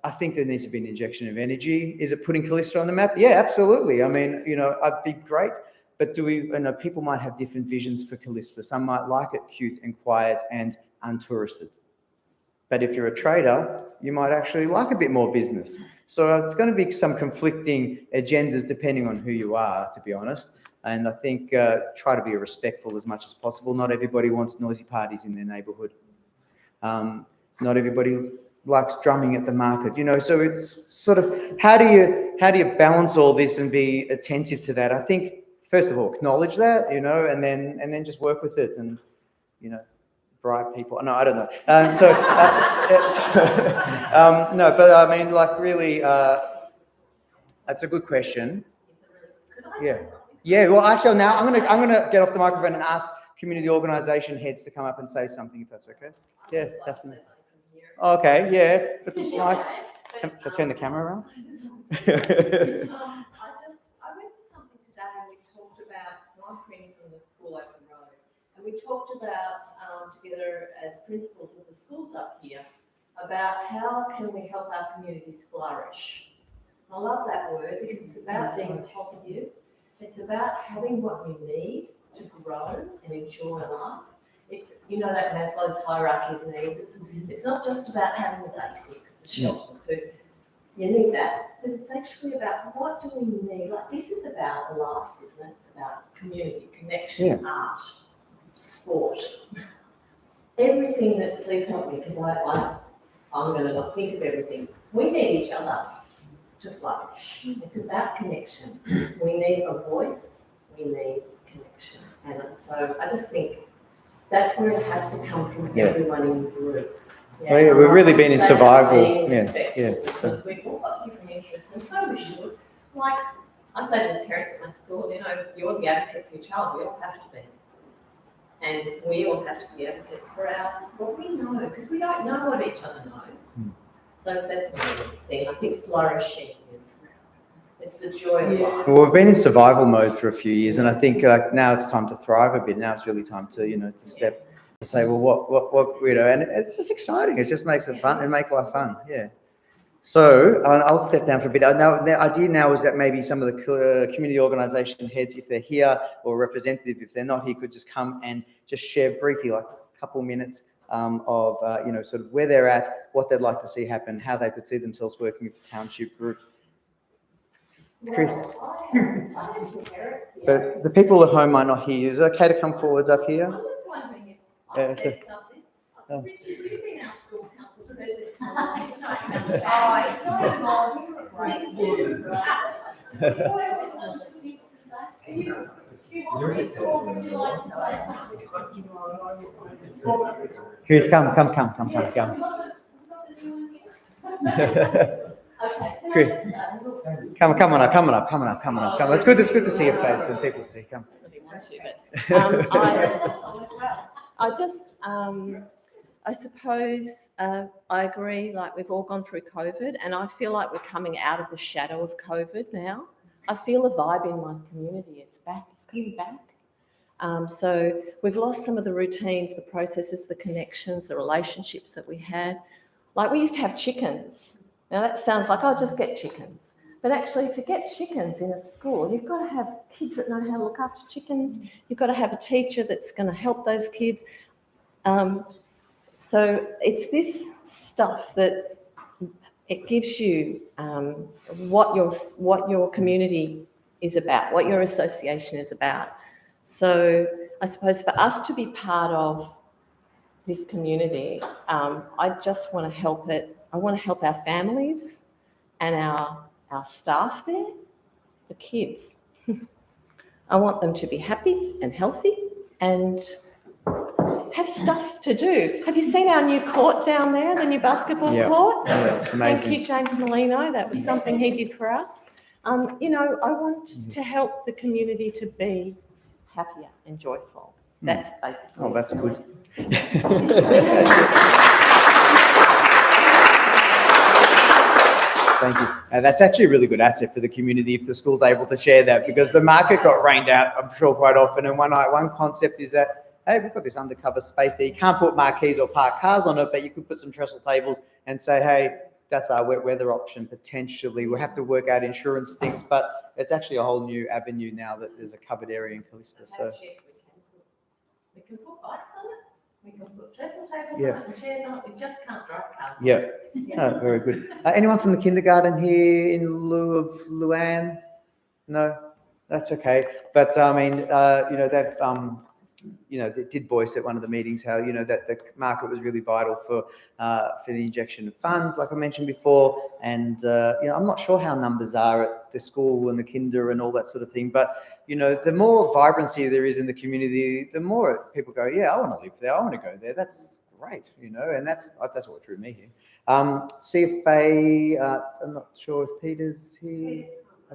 S1: I think there needs to be an injection of energy. Is it putting Kallista on the map? Yeah, absolutely. I mean, I'd be great. But people might have different visions for Kallista. Some might like it cute and quiet and untouristed. But if you're a trader, you might actually like a bit more business. So it's going to be some conflicting agendas depending on who you are, to be honest. And I think try to be respectful as much as possible. Not everybody wants noisy parties in their neighbourhood. Not everybody likes drumming at the market, so it's sort of how do you balance all this and be attentive to that? I think first of all acknowledge that, and then just work with it and bribe people. No, I don't know. No, but I mean, like, really, that's a good question. Yeah. Well, actually, now I'm gonna get off the microphone and ask community organisation heads to come up and say something, if that's okay. Yeah, definitely. Okay, yeah, but the mic. Can I turn the camera around?
S5: I went to something today and we talked about, so I'm training from the school open road, and we talked about together as principals of the schools up here about how can we help our communities flourish. I love that word because it's about being positive. It's about having what we need to grow and enjoy life. It's, that Maslow's hierarchy of needs. It's not just about having the basics, the shelter, the food. You need that, but it's actually about what do we need. Like, this is about life, isn't it? About community, connection, art, sport. Everything that, please help me, because I'm going to not think of everything. We need each other to flourish. It's about connection. We need a voice, we need connection. And so I just think that's where it has to come from, everyone in the group.
S1: Yeah. Oh, yeah, we've really been in survival. Yeah.
S5: Because we've all got different interests, and so we should. Like, I say to the parents at my school, you're the advocate for your child, we all have to be. And we all have to be advocates for what we know, because we don't know what each other knows. So that's my thing. I think flourishing it's the joy of life.
S1: Well, we've been in survival mode for a few years, and I think now it's time to thrive a bit. Now it's really time to, to step, to say, well, what, and it's just exciting. It just makes it fun and make life fun. Yeah. So I'll step down for a bit. Now, the idea now is that maybe some of the community organisation heads, if they're here, or representative, if they're not here, could just come and just share briefly, like a couple of minutes of, sort of where they're at, what they'd like to see happen, how they could see themselves working with the Township Group. Chris?
S5: I have some parents here.
S1: But the people at home might not hear you. Is it okay to come forwards up here?
S5: I'm just wondering if I said something. Richard, you've been our school council president for a long time. It's not involved.
S1: Chris, come.
S5: Okay.
S1: Chris, come on up. It's good to see your face and people see. Come.
S5: I suppose I agree, like we've all gone through COVID, and I feel like we're coming out of the shadow of COVID now. I feel a vibe in my community. It's back. It's coming back. So we've lost some of the routines, the processes, the connections, the relationships that we had. Like, we used to have chickens. Now that sounds like, just get chickens. But actually, to get chickens in a school, you've got to have kids that know how to look after chickens. You've got to have a teacher that's going to help those kids. So it's this stuff that it gives you what your community is about, what your association is about. So I suppose for us to be part of this community, I just want to help it. I want to help our families and our staff there, the kids. I want them to be happy and healthy and have stuff to do. Have you seen our new court down there, the new basketball court?
S1: Yeah, it's amazing.
S5: Thank you, James Molino. That was something he did for us. I want to help the community to be happier and joyful. That's basically.
S1: Oh, that's good. Thank you. That's actually a really good asset for the community if the school's able to share that, because the market got rained out, I'm sure, quite often. And one concept is that, hey, we've got this undercover space there. You can't put marquees or park cars on it, but you could put some trestle tables and say, hey, that's our wet weather option potentially. We'll have to work out insurance things, but it's actually a whole new avenue now that there's a covered area in Kallista. So
S5: We can put bikes on it, we can put trestle tables
S1: Yeah.
S5: on it and chairs on it, we just can't drive cars.
S1: yeah, oh, very good. Anyone from the kindergarten here in lieu of Luann? No, that's okay. But I mean, they did voice at one of the meetings how, that the market was really vital for the injection of funds, like I mentioned before. And, I'm not sure how numbers are at the school and the kinder and all that sort of thing. But, the more vibrancy there is in the community, the more people go, yeah, I want to live there. I want to go there. That's great, and that's what drew me here. CFA, I'm not sure if Peter's here.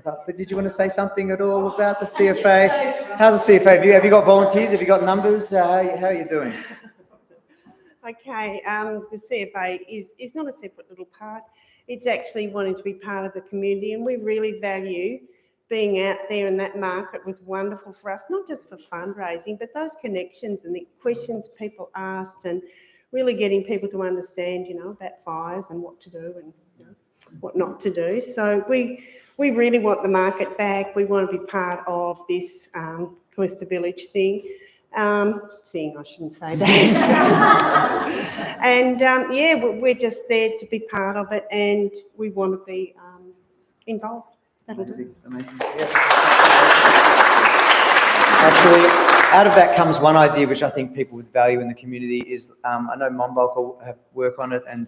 S1: But did you want to say something at all about the CFA? How's the CFA? Have you got volunteers? Have you got numbers? How are you doing?
S6: Okay, the CFA is not a separate little part. It's actually wanting to be part of the community, and we really value being out there, and that market was wonderful for us, not just for fundraising, but those connections and the questions people asked, and really getting people to understand, about fires and what to do and what not to do. So we really want the market back. We want to be part of this Kallista Village thing. I shouldn't say that. And we're just there to be part of it, and we want to be involved. That'll do.
S1: Actually, out of that comes one idea which I think people would value in the community is, I know Monbulk will have work on it, and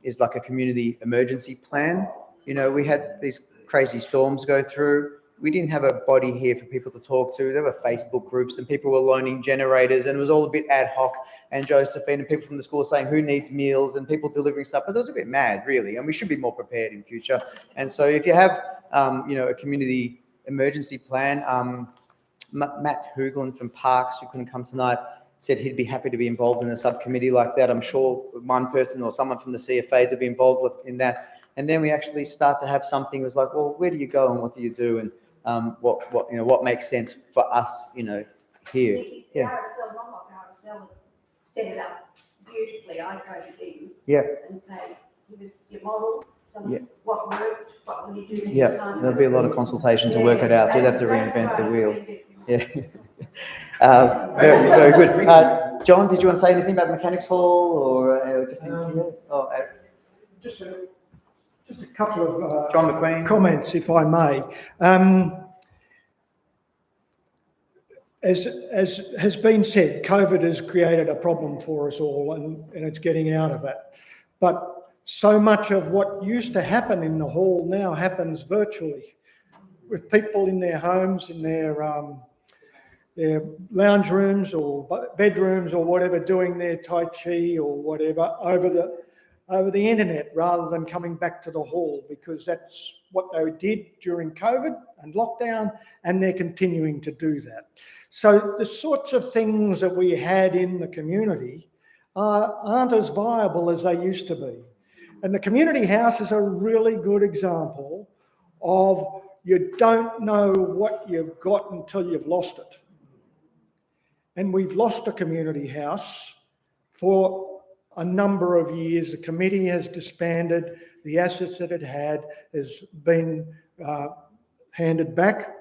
S1: is like a community emergency plan. We had these crazy storms go through. We didn't have a body here for people to talk to. There were Facebook groups and people were loaning generators, and it was all a bit ad hoc. And Josephine and people from the school saying who needs meals and people delivering stuff. But it was a bit mad, really. And we should be more prepared in future. And so if you have, a community emergency plan, Matt Hoogland from Parks, who couldn't come tonight, said he'd be happy to be involved in a subcommittee like that. I'm sure one person or someone from the CFA to be involved in that. And then we actually start to have something that's like, well, where do you go and what do you do, and what makes sense for us, here.
S7: The
S1: Yeah.
S7: RSL, not like RSL, set it up beautifully. I go to them
S1: Yeah.
S7: and say, give us your model, tell us
S1: Yeah.
S7: what worked, what will you do next
S1: Yeah,
S7: time.
S1: there'll be a lot of consultation to work it out. So you'd have to reinvent the wheel. Yeah. Very good. John, did you want to say anything about the mechanics hall or just
S3: Just a couple of
S1: John McQueen
S3: comments, if I may. As has been said, COVID has created a problem for us all, and it's getting out of it. But so much of what used to happen in the hall now happens virtually, with people in their homes, in their lounge rooms or bedrooms or whatever, doing their Tai Chi or whatever over the internet, rather than coming back to the hall, because that's what they did during COVID and lockdown, and they're continuing to do that. So the sorts of things that we had in the community aren't as viable as they used to be. And the community house is a really good example of you don't know what you've got until you've lost it. And we've lost a community house for a number of years. The committee has disbanded. The assets that it had has been handed back.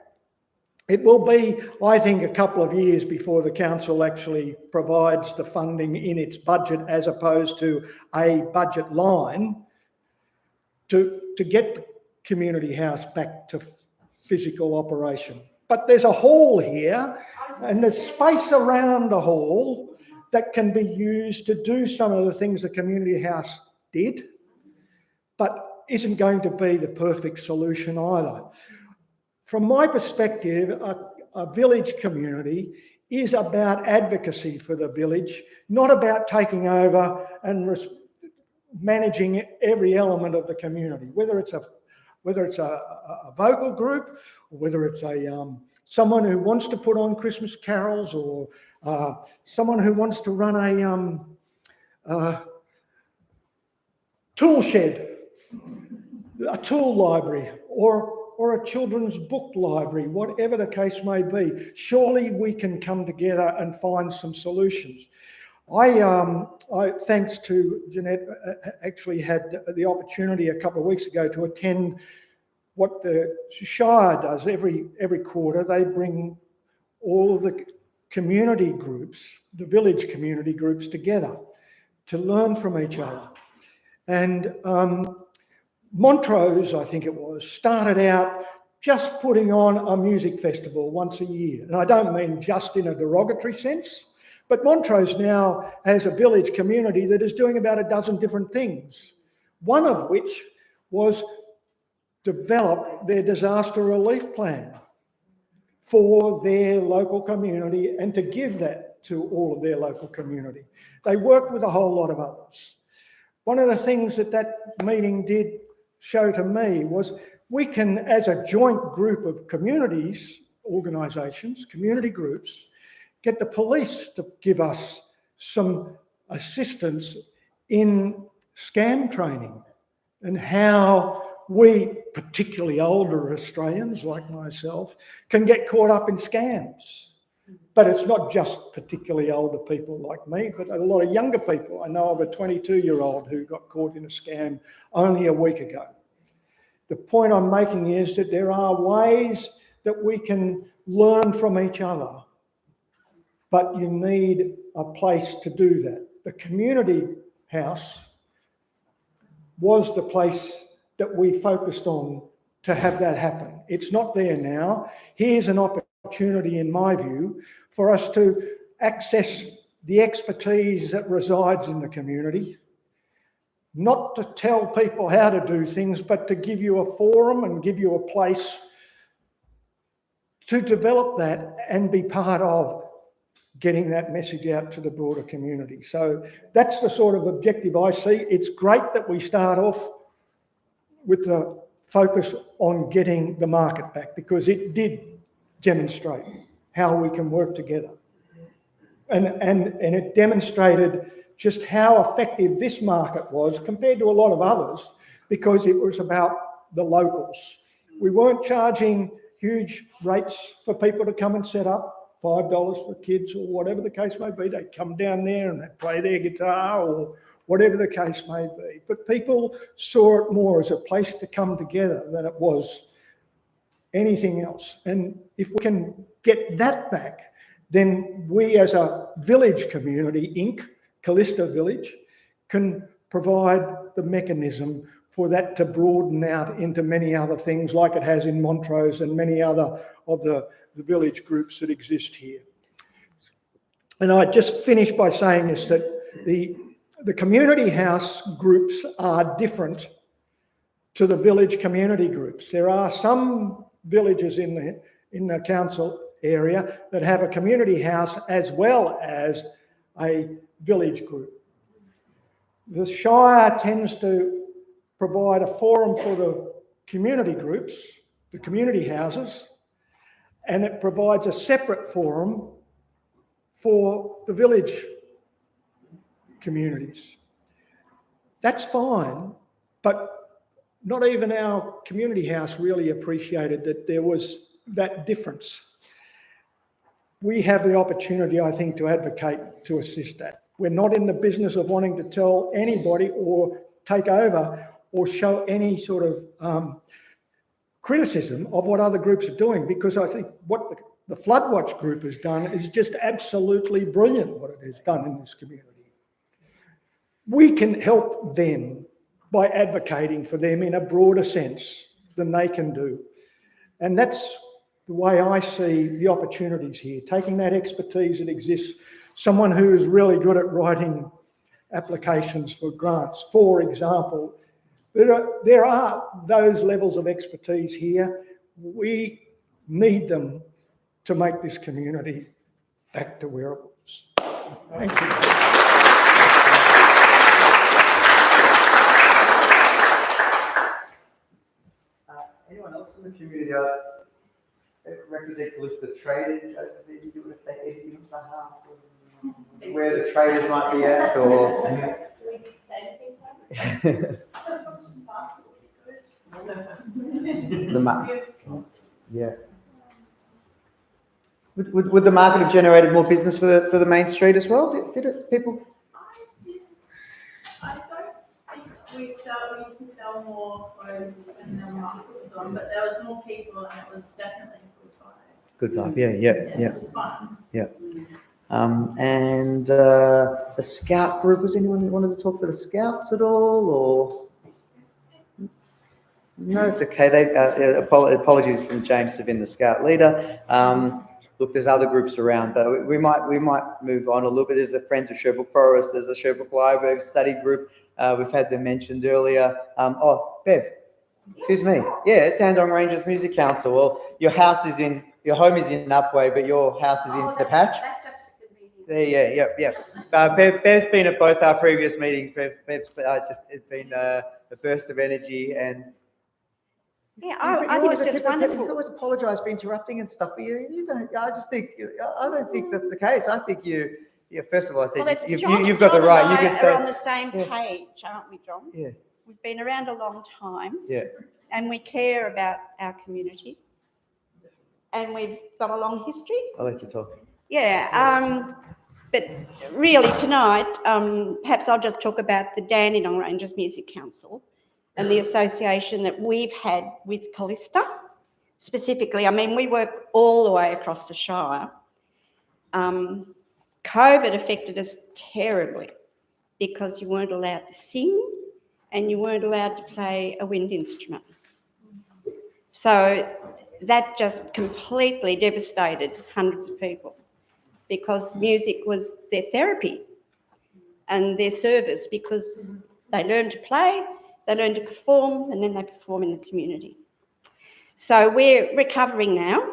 S3: It will be, I think, a couple of years before the council actually provides the funding in its budget, as opposed to a budget line, to get the community house back to physical operation. But there's a hall here, and there's space around the hall that can be used to do some of the things the community house did, but isn't going to be the perfect solution either. From my perspective, a village community is about advocacy for the village, not about taking over and managing every element of the community, whether it's a vocal group, or whether it's someone who wants to put on Christmas carols, or someone who wants to run a tool shed, a tool library, or a children's book library, whatever the case may be. Surely we can come together and find some solutions. I thanks to Jeanette, actually had the opportunity a couple of weeks ago to attend what the Shire does every quarter. They bring all of the community groups, the village community groups together to learn from each other. And Montrose, I think it was, started out just putting on a music festival once a year. And I don't mean just in a derogatory sense, but Montrose now has a village community that is doing about a dozen different things, one of which was develop their disaster relief plan for their local community and to give that to all of their local community. They worked with a whole lot of others. One of the things that meeting did show to me was we can, as a joint group of communities, organisations, community groups, get the police to give us some assistance in scam training and how we, particularly older Australians like myself, can get caught up in scams. But it's not just particularly older people like me, but a lot of younger people. I know of a 22-year-old who got caught in a scam only a week ago. The point I'm making is that there are ways that we can learn from each other, but you need a place to do that. The community house was the place that we focused on to have that happen. It's not there now. Here's an opportunity, in my view, for us to access the expertise that resides in the community, not to tell people how to do things, but to give you a forum and give you a place to develop that and be part of getting that message out to the broader community. So that's the sort of objective I see. It's great that we start off with the focus on getting the market back, because it did demonstrate how we can work together. And it demonstrated just how effective this market was compared to a lot of others, because it was about the locals. We weren't charging huge rates for people to come and set up, $5 for kids or whatever the case may be. They'd come down there and they'd play their guitar or whatever the case may be. But people saw it more as a place to come together than it was anything else. And if we can get that back, then we as a village community, Inc., Kallista Village, can provide the mechanism for that to broaden out into many other things like it has in Montrose and many other of the village groups that exist here. And I just finish by saying this, that the community house groups are different to the village community groups. There are some villages in the council area that have a community house as well as a village group. The Shire tends to provide a forum for the community groups, the community houses, and it provides a separate forum for the village communities. That's fine, but not even our community house really appreciated that there was that difference. We have the opportunity, I think, to advocate to assist that. We're not in the business of wanting to tell anybody or take over or show any sort of criticism of what other groups are doing, because I think what the Floodwatch group has done is just absolutely brilliant, what it has done in this community. We can help them by advocating for them in a broader sense than they can do. And that's the way I see the opportunities here, taking that expertise that exists, someone who is really good at writing applications for grants, for example. There are those levels of expertise here. We need them to make this community back to where it was. Thank you.
S1: Anyone else from the community represent Kallista traders? Joseph, do you want to say anything on behalf of where the traders might be at, or? The map. Yeah. Would the market have generated more business for the main street as well? Did it? People?
S8: I don't think we used to sell more clothes when the market was on, but there was more people and it was definitely a good vibe.
S1: Good vibe. Yeah.
S8: It was fun.
S1: And the scout group, was anyone who wanted to talk for the scouts at all, or? No, it's okay. Apologies from James Savin, the scout leader. Look, there's other groups around, but we might move on a little bit. There's the Friends of Sherbrooke Forest. There's the Sherbrooke Library Study Group. We've had them mentioned earlier. Bev, excuse me. Yeah, Dandong Rangers Music Council. Well, your home is in Upway, but your house is in the Patch.
S7: That's just the meeting.
S1: Yeah. Bev's been at both our previous meetings. Bev's it's been a burst of energy, and
S6: Yeah, I think it's just
S1: You
S6: wonderful.
S1: always apologise for interrupting and stuff, but you don't. I don't think that's the case. I think first of all, I said
S6: Well, it's
S1: you've got the
S6: John
S1: right.
S6: and
S1: You
S6: I
S1: can
S6: are
S1: say
S6: on the same
S1: Yeah.
S6: page, aren't we, John?
S1: Yeah.
S6: We've been around a long time.
S1: Yeah.
S6: And we care about our community. And we've got a long history.
S1: I'll let you talk.
S6: Yeah, but really tonight, perhaps I'll just talk about the Dandenong Rangers Music Council and the association that we've had with Kallista. Specifically, I mean, we work all the way across the Shire. COVID affected us terribly because you weren't allowed to sing and you weren't allowed to play a wind instrument. So that just completely devastated hundreds of people because music was their therapy and their service, because they learned to play, they learned to perform, and then they perform in the community. So we're recovering now,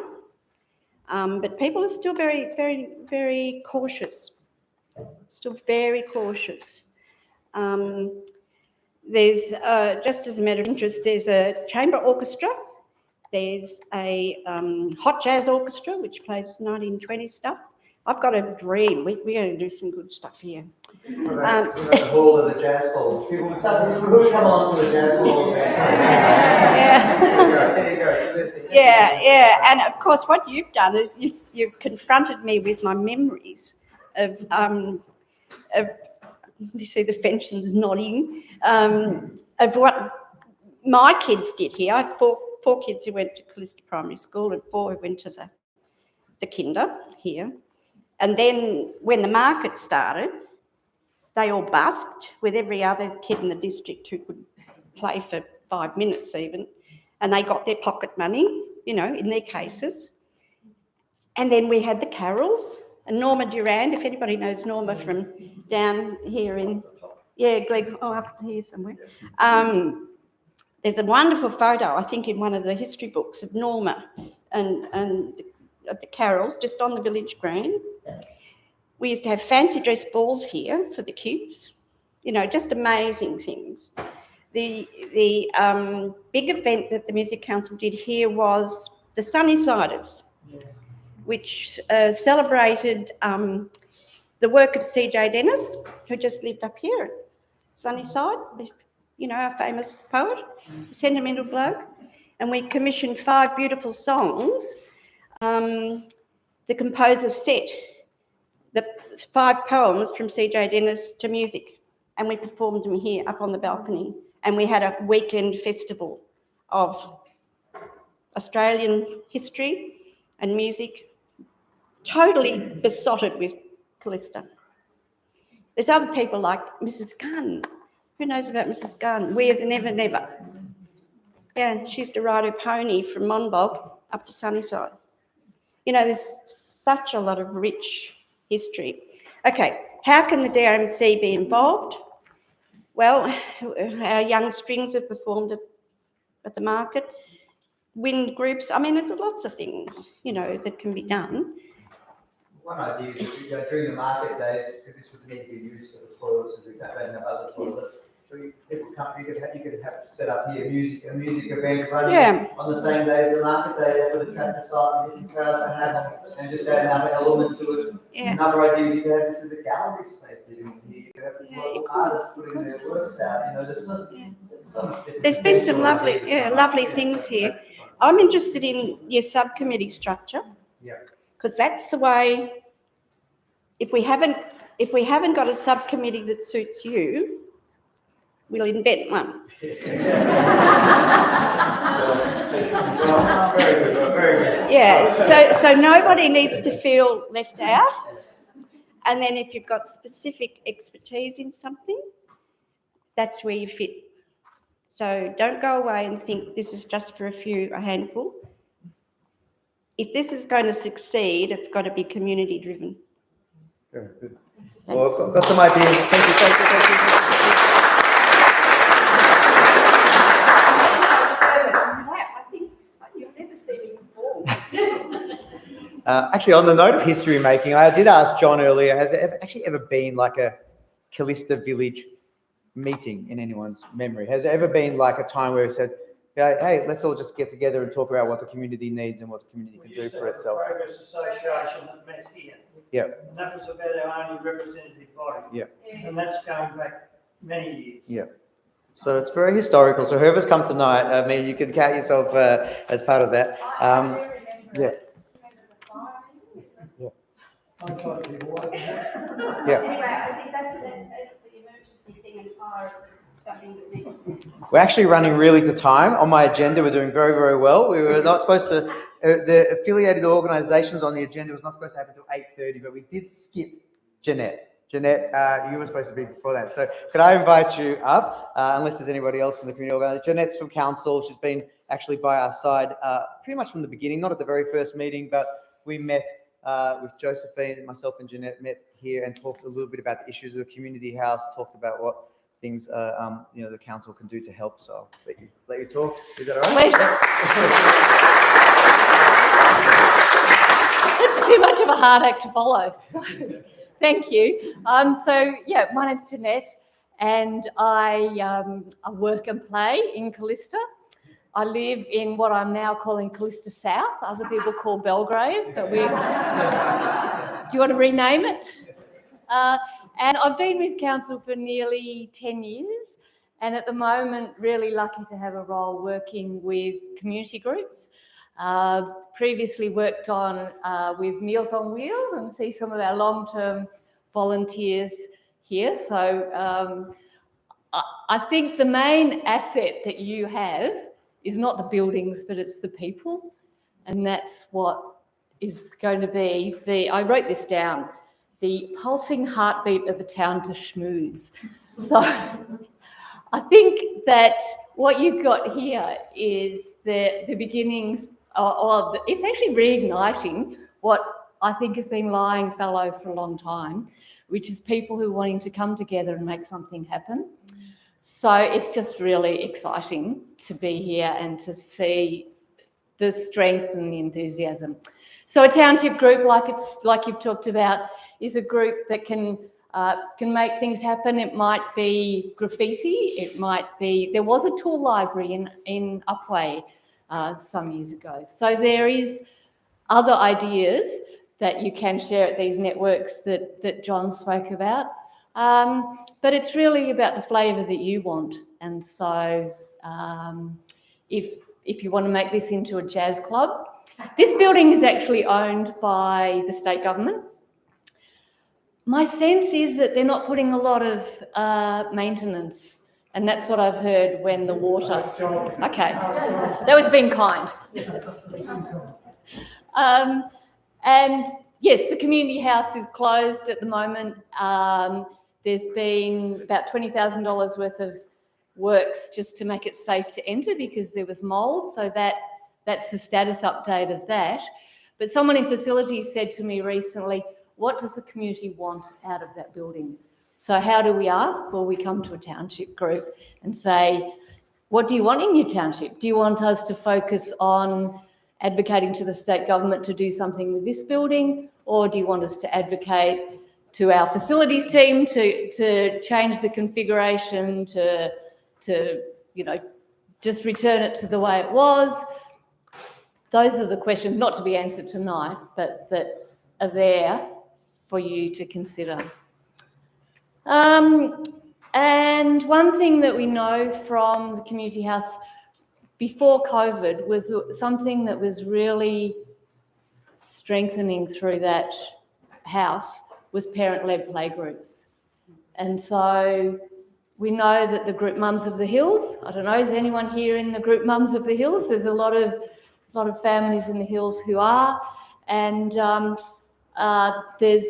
S6: but people are still very, very, very cautious, still very cautious. There's, just as a matter of interest, there's a chamber orchestra. There's a hot jazz orchestra, which plays 1920s stuff. I've got a dream. We're going to do some good stuff here.
S1: The hall is a jazz hall. People would come along to the jazz hall. There you go.
S6: Yeah. And of course, what you've done is you've confronted me with my memories of you see the Fenton's nodding, of what my kids did here. I have four kids who went to Kallista Primary School and 4 who went to the kinder here. And then when the market started, they all busked with every other kid in the district who could play for 5 minutes even. And they got their pocket money, in their cases. And then we had the carols. And Norma Durand, if anybody knows Norma from down here Glegg, up here somewhere. There's a wonderful photo, I think, in one of the history books of Norma and the carols just on the village green. We used to have fancy dress balls here for the kids, just amazing things. The big event that the Music Council did here was the Sunnysiders, which celebrated the work of C.J. Dennis, who just lived up here at Sunnyside, our famous poet, sentimental bloke. And we commissioned 5 beautiful songs. The composer set the 5 poems from C.J. Dennis to music, and we performed them here up on the balcony. And we had a weekend festival of Australian history and music, totally besotted with Kallista. There's other people like Mrs. Gunn. Who knows about Mrs. Gunn? We have never. Yeah, she used to ride her pony from Monbulk up to Sunnyside. There's such a lot of rich history. Okay, how can the DRMC be involved? Well, our young strings have performed at the market. Wind groups, there's lots of things, that can be done.
S1: One idea is that during the market days, because this would need to be used for the toilets, and we don't have other toilets, so people come, you could have set up here a music event running on the same day as the market day for the tractor site, and different crowd perhaps, and just add another element to it.
S6: Yeah.
S1: Another idea is you could have this as a gallery space sitting here. You could have local artists putting their works out.
S6: There's been some lovely things here. I'm interested in your subcommittee structure.
S1: Yeah.
S6: because that's the way. If we haven't got a subcommittee that suits you, we'll invent one.
S1: Very good.
S6: Yeah, so nobody needs to feel left out. And then if you've got specific expertise in something, that's where you fit. So don't go away and think this is just for a handful. If this is going to succeed, it's got to be community driven.
S1: Very good. Well, I've got some ideas. Thank you.
S6: I think you've never seen me before.
S1: Actually, on the note of history making, I did ask John earlier, has there actually ever been like a Kallista Village meeting in anyone's memory? Has there ever been like a time where it said, hey, let's all just get together and talk about what the community needs and what the community can do for itself?
S2: Progress Association that met here.
S1: Yeah.
S2: And that was about our only representative body.
S1: Yeah.
S2: And that's going back many years.
S1: Yeah. So it's very historical. So whoever's come tonight, I mean, you could count yourself as part of that. Yeah. Yeah.
S6: Anyway, I think that's the emergency thing, and fire is something that needs to.
S1: We're actually running really to time. On my agenda, we're doing very, very well. We were not supposed to, the affiliated organisations on the agenda was not supposed to happen until 8:30, but we did skip Jeanette. Jeanette, you were supposed to be before that. So could I invite you up, unless there's anybody else from the community organisation. Jeanette's from council. She's been actually by our side pretty much from the beginning, not at the very first meeting, but we met with Josephine, and myself and Jeanette met here and talked a little bit about the issues of the community house, talked about what things the council can do to help. So I'll let you talk. Is that all right?
S9: It's too much of a hard act to follow. So thank you. My name's Jeanette, and I work and play in Kallista. I live in what I'm now calling Kallista South. Other people call Belgrave, but do you want to rename it? And I've been with council for nearly 10 years, and at the moment really lucky to have a role working with community groups. Previously worked on with Meals on Wheels and see some of our long-term volunteers here. So I think the main asset that you have is not the buildings, but it's the people. And that's what is going to be I wrote this down, the pulsing heartbeat of a town to schmooze. So I think that what you've got here is the beginnings of it's actually reigniting what I think has been lying fallow for a long time, which is people who are wanting to come together and make something happen. So it's just really exciting to be here and to see the strength and the enthusiasm. So a township group, like you've talked about, is a group that can make things happen. It might be graffiti. It might be. There was a tool library in Upwey some years ago. So there is other ideas that you can share at these networks that John spoke about. But it's really about the flavour that you want. And so if you want to make this into a jazz club, this building is actually owned by the state government. My sense is that they're not putting a lot of maintenance, and that's what I've heard when the water... Okay, that was being kind. And yes, the community house is closed at the moment. There's been about $20,000 worth of works just to make it safe to enter because there was mould. So that's the status update of that. But someone in facilities said to me recently, what does the community want out of that building? So how do we ask? Well, we come to a township group and say, what do you want in your township? Do you want us to focus on advocating to the state government to do something with this building? Or do you want us to advocate to our facilities team to change the configuration, to just return it to the way it was? Those are the questions, not to be answered tonight, but that are there for you to consider. And one thing that we know from the community house before COVID was something that was really strengthening through that house was parent-led playgroups. And so we know that the group Mums of the Hills, I don't know, is anyone here in the group Mums of the Hills? There's a lot of families in the hills who are, and there's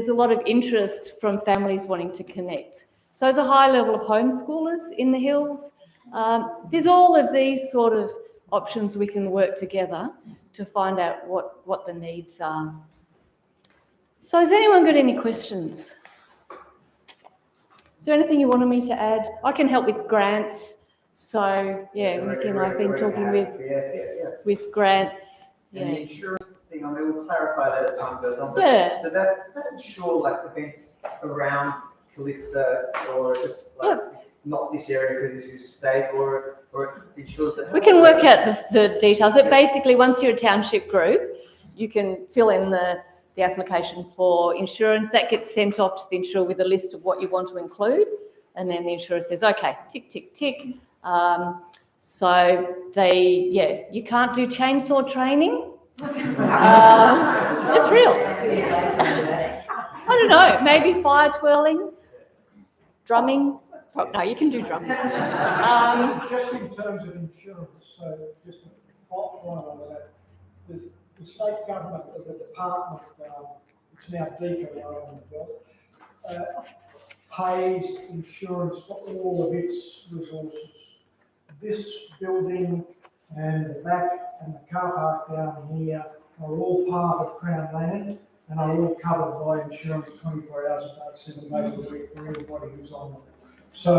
S9: a lot of interest from families wanting to connect. So there's a high level of homeschoolers in the hills. There's all of these sort of options we can work together to find out what the needs are. So has anyone got any questions? Is there anything you wanted me to add? I can help with grants. So yeah, Mickey and I've been talking with grants.
S1: And the insurance thing, I mean, we'll clarify that as time goes on. But
S9: Yeah.
S1: So does that insure like events around Kallista, or just like not this area because this is state, or it ensures that?
S9: We can work out the details. But basically, once you're a township group, you can fill in the application for insurance. That gets sent off to the insurer with a list of what you want to include, and then the insurer says, okay, tick, tick, tick. So you can't do chainsaw training. It's real. I don't know, maybe fire twirling, drumming. Oh, no, you can do drumming.
S3: Just in terms of insurance, so just to follow on that, the state government, the department, it's now pays insurance for all of its resources. This building and the back and the car park down here are all part of Crown land and are all covered by insurance 24 hours a day, 7 days a week for everybody who's on them. So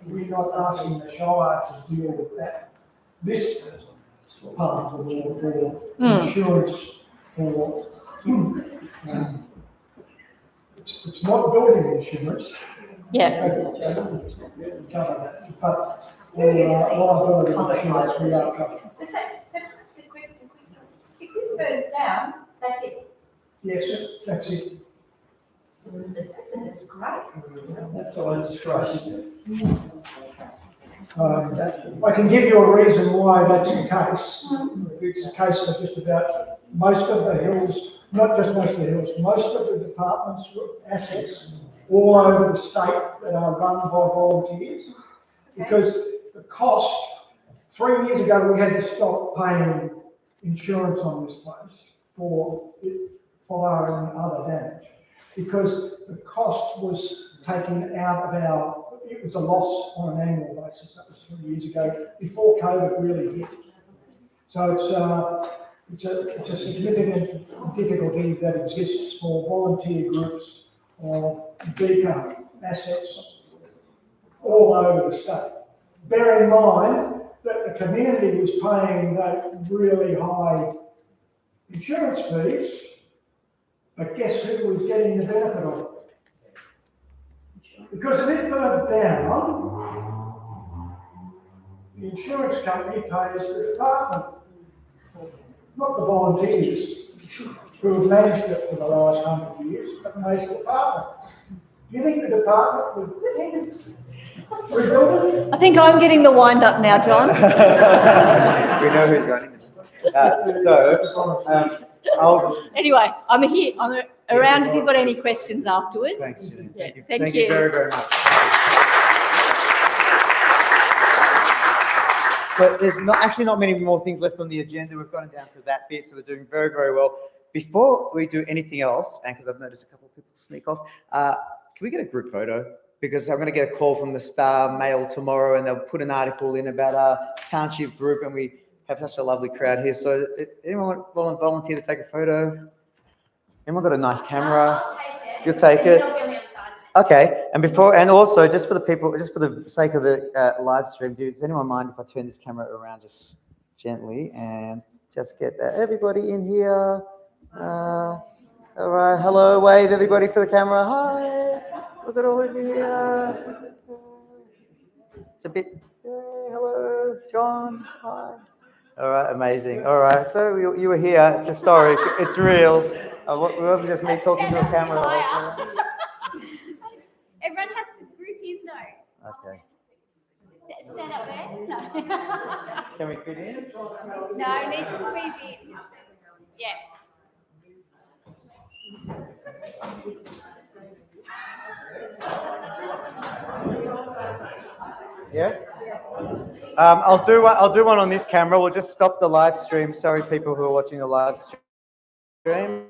S3: we're not asking the Shire to deal with that. This part of the law for insurance for it's not building insurance.
S9: Yeah.
S3: But liability insurance we are covered.
S7: Can I ask a question? If this burns down, that's it.
S3: Yes, that's it.
S7: That's a disgrace.
S2: That's all a disgrace.
S3: I can give you a reason why that's the case. It's the case of just about most of the hills, not just most of the hills, most of the departments with assets all over the state that are run by volunteers. Because the cost, 3 years ago, we had to stop paying insurance on this place for fire and other damage. Because the cost was taken out of it was a loss on an annual basis. That was 3 years ago, before COVID really hit. So it's a significant difficulty that exists for volunteer groups of decom assets all over the state. Bear in mind that the community was paying that really high insurance fees, but guess who was getting the benefit of it? Because if it burnt down, the insurance company pays the department, not the volunteers who have managed it for the last 100 years, but pays the department. Do you think the department would rebuild it?
S9: I think I'm getting the wind up now, John.
S1: We know who's running it.
S9: Anyway, I'm here. I'm around if you've got any questions afterwards.
S1: Thanks, Julie.
S9: Yeah,
S1: Thank you very, very much. So there's not many more things left on the agenda. We've gotten down to that bit, so we're doing very, very well. Before we do anything else, and because I've noticed a couple of people sneak off, can we get a group photo? Because I'm going to get a call from the Star Mail tomorrow, and they'll put an article in about our Township Group, and we have such a lovely crowd here. So anyone want to volunteer to take a photo? Anyone got a nice camera?
S4: I'll take it.
S1: You'll take it?
S4: I'll be on the other side.
S1: Okay, and also just for the people, just for the sake of the live stream, does anyone mind if I turn this camera around just gently and just get everybody in here? All right, hello, wave everybody for the camera. Hi, look at all of you here. It's a bit, hello, John, hi. All right, amazing. All right, so you were here. It's historic. It's real. It wasn't just me talking to a camera.
S4: Everyone has to group in though.
S1: Okay.
S4: Stand up there? No.
S1: Can we fit in?
S4: No, need to squeeze in. Yeah.
S1: Yeah. I'll do one. I'll do one on this camera. We'll just stop the live stream. Sorry, people who are watching the live stream.
S4: Okay,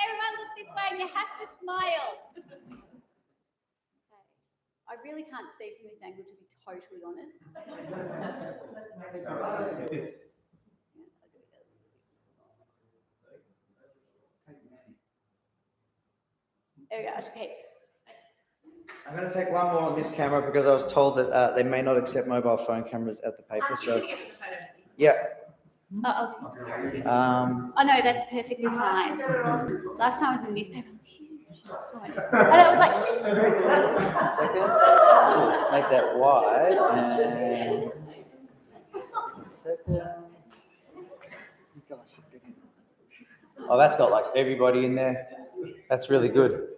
S4: everyone look this way and you have to smile. I really can't see from this angle, to be totally honest. There we go, okay.
S1: I'm going to take one more on this camera because I was told that they may not accept mobile phone cameras at the paper. So, yeah.
S4: Oh no, that's perfectly fine. Last time I was in the newspaper. And it was like.
S1: 1 second. Make that wide. And 1 second. Oh, that's got like everybody in there. That's really good.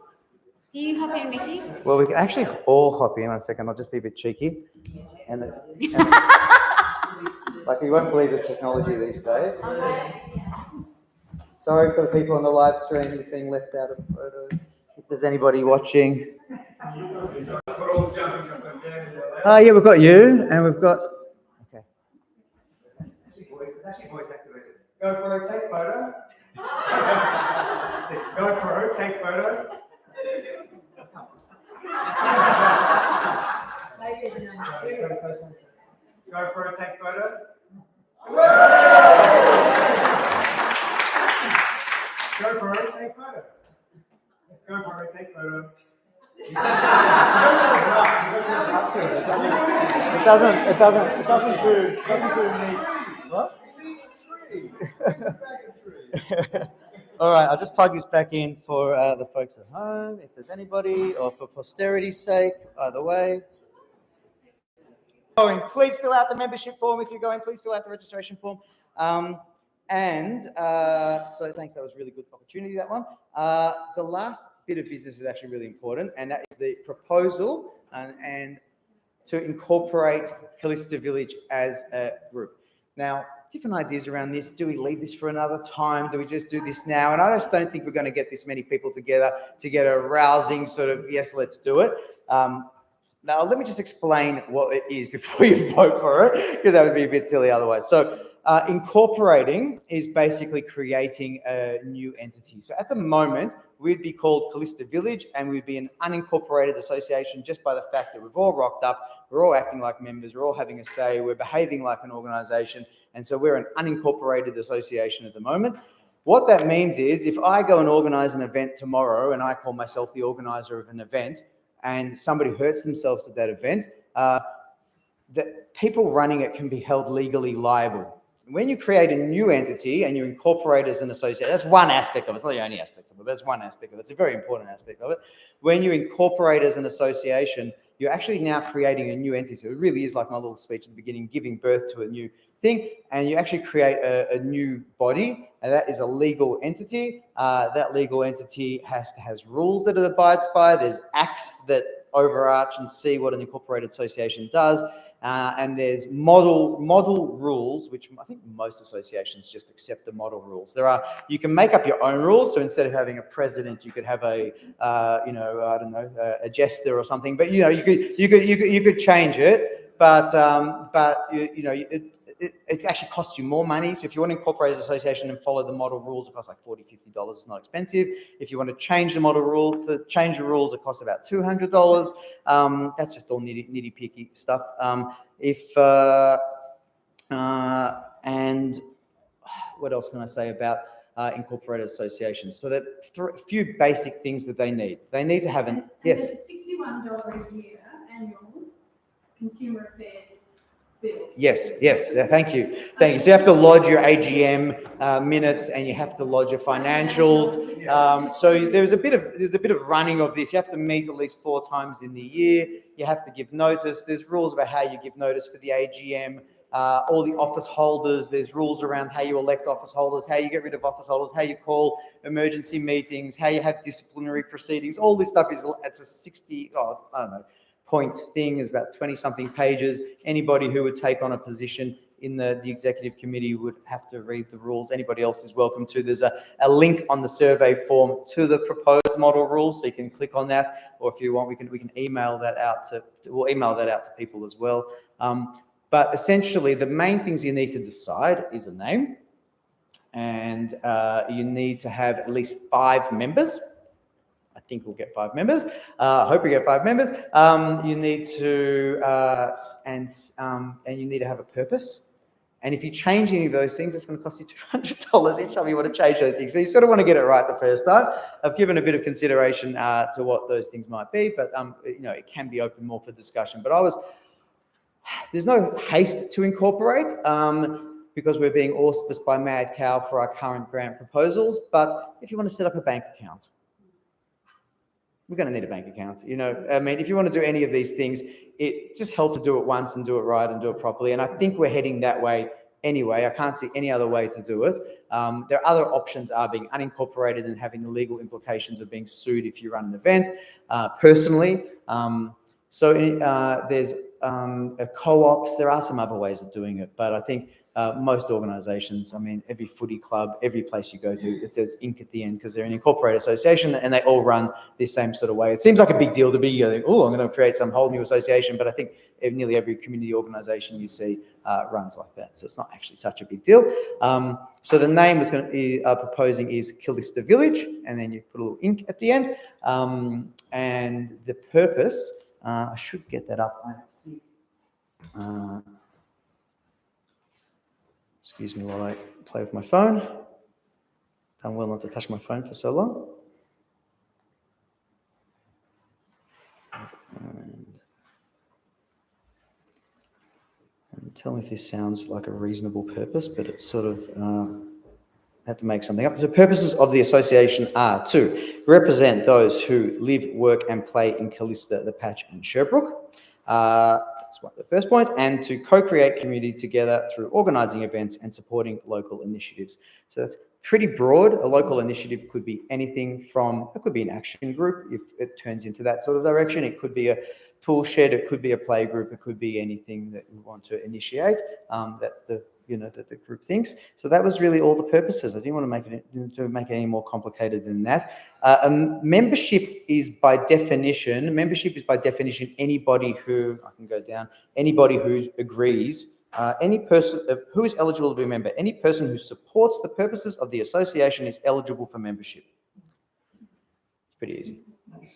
S4: Can you hop in, Mickey?
S1: Well, we can actually all hop in. 1 second. I'll just be a bit cheeky. And like, you won't believe the technology these days. Sorry for the people on the live stream who's being left out of the photos. If there's anybody watching. Oh, yeah, we've got you, and we've got. Okay. It's actually voice activated. GoPro, take photo. GoPro, take photo. GoPro, take photo. GoPro, take photo. GoPro, take photo. It doesn't do me. What? All right, I'll just plug this back in for the folks at home, if there's anybody, or for posterity's sake, either way. Please fill out the membership form if you're going. Please fill out the registration form. So thanks, that was a really good opportunity, that one. The last bit of business is actually really important, and that is the proposal and to incorporate Kallista Village as a group. Now, different ideas around this. Do we leave this for another time? Do we just do this now? And I just don't think we're going to get this many people together to get a rousing sort of, yes, let's do it. Now, let me just explain what it is before you vote for it, because that would be a bit silly otherwise. So incorporating is basically creating a new entity. So at the moment, we'd be called Kallista Village, and we'd be an unincorporated association just by the fact that we've all rocked up, we're all acting like members, we're all having a say, we're behaving like an organization, and so we're an unincorporated association at the moment. What that means is if I go and organize an event tomorrow and I call myself the organizer of an event and somebody hurts themselves at that event, that people running it can be held legally liable. When you create a new entity and you incorporate as an association, that's one aspect of it. It's not the only aspect of it, but that's one aspect of it. It's a very important aspect of it. When you incorporate as an association, you're actually now creating a new entity. So it really is like my little speech at the beginning, giving birth to a new thing, and you actually create a new body, and that is a legal entity. That legal entity has rules that it abides by. There's acts that overarch and see what an incorporated association does. And there's model rules, which I think most associations just accept the model rules. You can make up your own rules. So instead of having a president, you could have a jester or something. But you could change it. But it actually costs you more money. So if you want to incorporate as an association and follow the model rules, it costs like $40, $50. It's not expensive. If you want to change the model rule, it costs about $200. That's just all nitty-picky stuff. And what else can I say about incorporated associations? So that a few basic things that they need. They need to have yes.
S8: There's a $61 a year annual consumer affairs bill.
S1: Yes, thank you. So you have to lodge your AGM minutes, and you have to lodge your financials. So there's a bit of running of this. You have to meet at least 4 times in the year. You have to give notice. There's rules about how you give notice for the AGM. All the office holders, there's rules around how you elect office holders, how you get rid of office holders, how you call emergency meetings, how you have disciplinary proceedings. All this stuff it's a point thing. It's about 20 something pages. Anybody who would take on a position in the executive committee would have to read the rules. Anybody else is welcome to. There's a link on the survey form to the proposed model rules, so you can click on that, or if you want, we can email that out we'll email that out to people as well. But essentially, the main things you need to decide is a name, and you need to have at least 5 members. I think we'll get 5 members. I hope we get 5 members. You need to and you need to have a purpose. And if you change any of those things, it's going to cost you $200 each time you want to change those things. So you sort of want to get it right the first time. I've given a bit of consideration to what those things might be, but you know, it can be open more for discussion. But there's no haste to incorporate because we're being auspiced by Mad Cow for our current grant proposals. But if you want to set up a bank account, we're going to need a bank account. You know, I mean, if you want to do any of these things, it just helps to do it once and do it right and do it properly. And I think we're heading that way anyway. I can't see any other way to do it. There are other options are being unincorporated and having the legal implications of being sued if you run an event personally. There's co-ops. There are some other ways of doing it, but I think most organisations, I mean, every footy club, every place you go to, it says Inc. at the end because they're an incorporated association and they all run this same sort of way. It seems like a big deal to be, you know, oh, I'm going to create some whole new association, but I think nearly every community organisation you see runs like that. So it's not actually such a big deal. So the name we're going to be proposing is Kallista Village, and then you put a little Inc. at the end. And the purpose, I should get that up. Excuse me while I play with my phone. Done well not to touch my phone for so long. And tell me if this sounds like a reasonable purpose, but it's sort of had to make something up. The purposes of the association are to represent those who live, work and play in Kallista, the Patch and Sherbrooke. That's the first point, and to co-create community together through organising events and supporting local initiatives. So that's pretty broad. A local initiative could be anything from, it could be an action group if it turns into that sort of direction. It could be a tool shed, it could be a play group, it could be anything that we want to initiate that the group thinks. So that was really all the purposes. I didn't want to make it any more complicated than that. Membership is by definition anybody who, I can go down, anybody who agrees, any person who is eligible to be a member, any person who supports the purposes of the association is eligible for membership. It's pretty easy.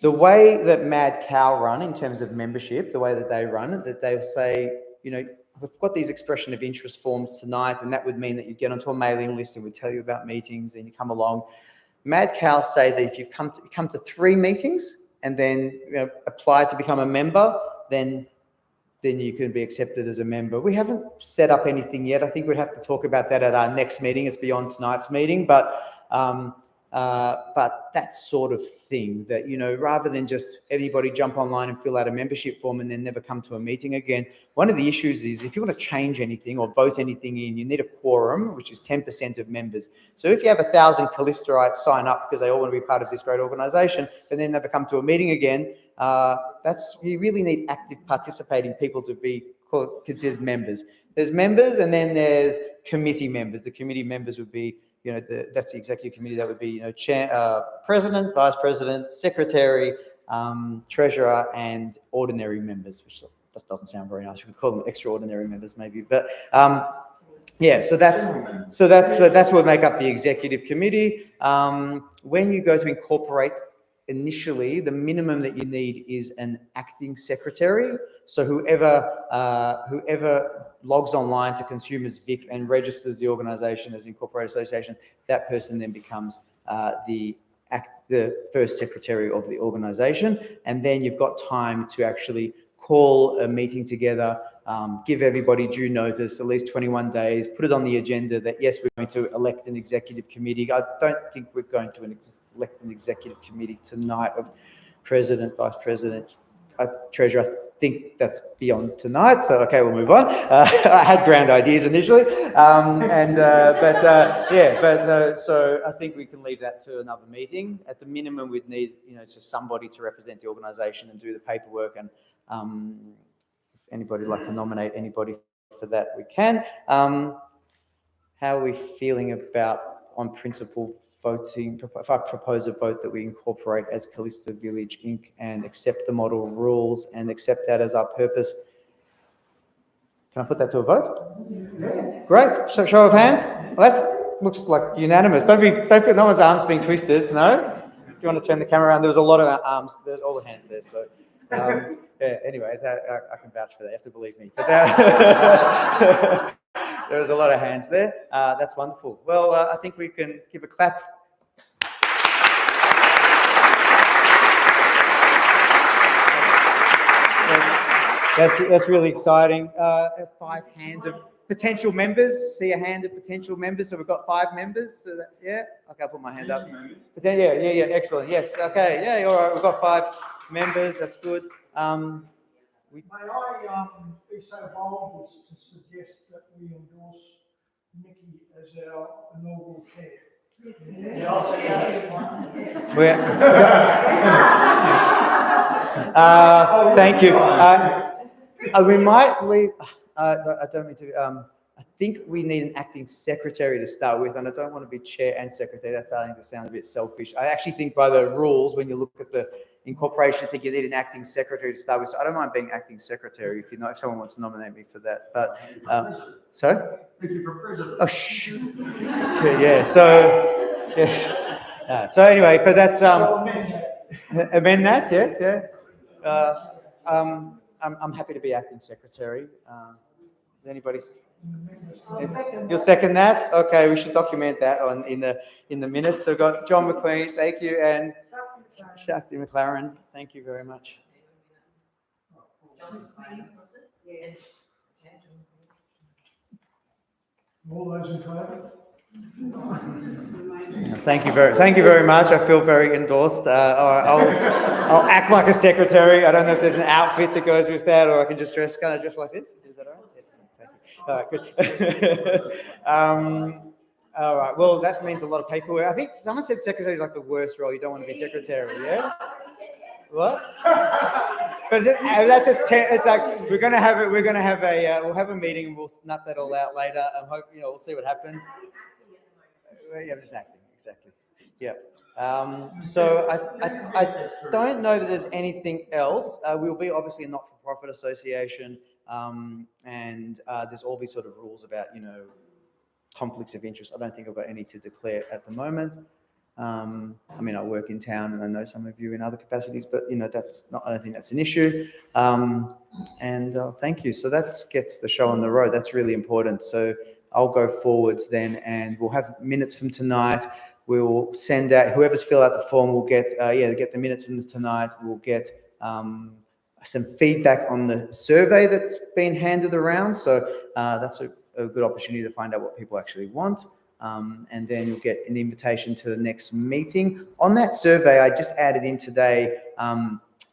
S1: The way that Mad Cow run in terms of membership, the way that they run it, that they'll say, you know, we've got these expression of interest forms tonight, and that would mean that you get onto a mailing list and we tell you about meetings and you come along. Mad Cows say that if you've come to 3 meetings and then apply to become a member, then you can be accepted as a member. We haven't set up anything yet. I think we'd have to talk about that at our next meeting. It's beyond tonight's meeting, but that sort of thing that, you know, rather than just anybody jump online and fill out a membership form and then never come to a meeting again. One of the issues is if you want to change anything or vote anything in, you need a quorum, which is 10% of members. So if you have 1,000 Kallistaites sign up because they all want to be part of this great organisation, but then never come to a meeting again, you really need active participating people to be considered members. There's members and then there's committee members. The committee members would be, you know, that's the executive committee. That would be, you know, chair, president, vice president, secretary, treasurer, and ordinary members, which just doesn't sound very nice. We could call them extraordinary members, maybe. But yeah, so that's what make up the executive committee. When you go to incorporate, initially, the minimum that you need is an acting secretary. So whoever logs online to Consumers Vic and registers the organisation as incorporated association, that person then becomes the first secretary of the organisation. And then you've got time to actually call a meeting together, give everybody due notice, at least 21 days, put it on the agenda that, yes, we're going to elect an executive committee. I don't think we're going to elect an executive committee tonight of president, vice president, treasurer. I think that's beyond tonight. So, okay, we'll move on. I had grand ideas initially. So I think we can leave that to another meeting. At the minimum, we'd need, you know, just somebody to represent the organisation and do the paperwork and If anybody would like to nominate anybody for that, we can. How are we feeling about, on principle, voting? If I propose a vote that we incorporate as Kallista Village Inc. and accept the model rules and accept that as our purpose, can I put that to a vote? Great. So show of hands. Well, that looks like unanimous. Don't feel no one's arms being twisted. No. Do you want to turn the camera around? There was a lot of arms. There's all the hands there. So yeah. Anyway, I can vouch for that. You have to believe me. But there was a lot of hands there. That's wonderful. Well, I think we can give a clap. That's really exciting. 5 hands of potential members. See a hand of potential members. So we've got 5 members. So that, yeah. Okay, I'll put my hand up. But then, yeah. Excellent. Yes. Okay. Yeah. All right. We've got 5 members. That's good.
S3: May I be so bold as to suggest that we endorse Nikki as our inaugural chair?
S1: Thank you. We might leave. I don't mean to. I think we need an acting secretary to start with, and I don't want to be chair and secretary. That's starting to sound a bit selfish. I actually think by the rules, when you look at the incorporation, I think you need an acting secretary to start with. So I don't mind being acting secretary if if someone wants to nominate me for that. But so.
S3: Thank you for president.
S1: Oh, shh. Yeah. So yes. So anyway, but that's amend that. Yeah. I'm happy to be acting secretary. Anybody? You'll second that? Okay, we should document that in the minutes. So we've got John McQueen, thank you, and Shakti McLaren, thank you very much.
S3: All those in favour?
S1: Thank you very much. I feel very endorsed. I'll act like a secretary. I don't know if there's an outfit that goes with that, or I can just dress like this. Is that all right? Yeah, thank you. All right, good. All right. Well, that means a lot of paperwork. I think someone said secretary is like the worst role. You don't want to be secretary. Yeah. What? But that's just it's like we're gonna have we'll have a meeting and we'll nut that all out later and hope we'll see what happens. Yeah, just acting, exactly. Yeah. So I don't know that there's anything else. We'll be obviously a not-for-profit association, and there's all these sort of rules about conflicts of interest. I don't think I've got any to declare at the moment. I mean, I work in town, and I know some of you in other capacities, but that's not. I don't think that's an issue. And thank you. So that gets the show on the road. That's really important. So I'll go forwards then, and we'll have minutes from tonight. We'll send out whoever's filled out the form. We'll get get the minutes from tonight. We'll get some feedback on the survey that's been handed around. So that's a good opportunity to find out what people actually want. And then you'll get an invitation to the next meeting. On that survey, I just added in today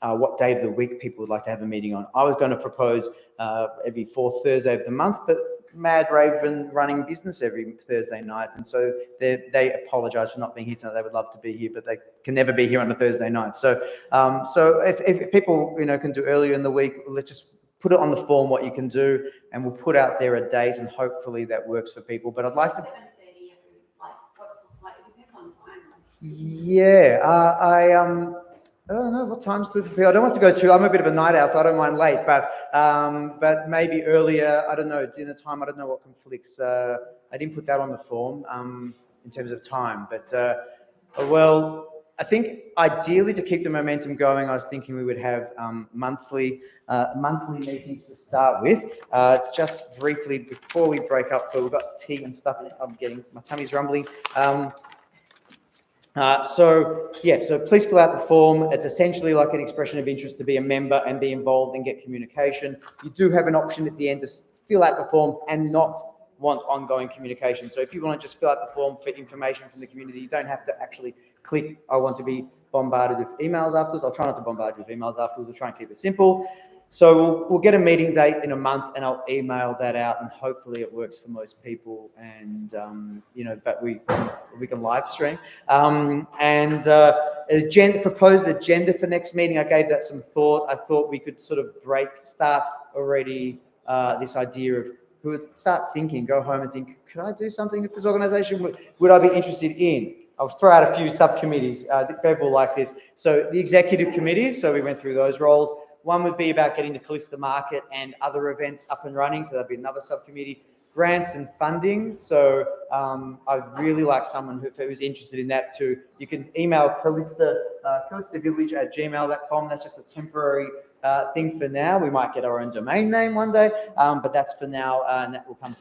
S1: what day of the week people would like to have a meeting on. I was going to propose every 4th Thursday of the month, but Mad Raven running business every Thursday night, and so they apologise for not being here tonight. They would love to be here, but they can never be here on a Thursday night. So if people can do earlier in the week, let's just put it on the form what you can do, and we'll put out there a date, and hopefully that works for people. But I'd like to. Yeah, I don't know what time's good for people. I don't want to go too. I'm a bit of a night owl, so I don't mind late. But maybe earlier. I don't know, dinner time. I don't know what conflicts. I didn't put that on the form in terms of time. But well, I think ideally to keep the momentum going, I was thinking we would have monthly meetings to start with. Just briefly before we break up, so we've got tea and stuff. My tummy's rumbling. So please fill out the form. It's essentially like an expression of interest to be a member and be involved and get communication. You do have an option at the end to fill out the form and not want ongoing communication. So if you want to just fill out the form for information from the community, you don't have to actually click, I want to be bombarded with emails afterwards. I'll try not to bombard you with emails afterwards. We'll try and keep it simple. So we'll get a meeting date in a month, and I'll email that out, and hopefully it works for most people. And but we can live stream. Proposed agenda for next meeting. I gave that some thought. I thought we could sort of start already this idea of who would start thinking, go home and think, could I do something with this organisation? Would I be interested in? I'll throw out a few subcommittees. Bev will like this. So the executive committees. So we went through those roles. One would be about getting the Kallista Market and other events up and running. So that'd be another subcommittee. Grants and funding. So I'd really like someone who's interested in that too. You can email kallistavillage@gmail.com. That's just a temporary thing for now. We might get our own domain name one day, but that's for now, and that will come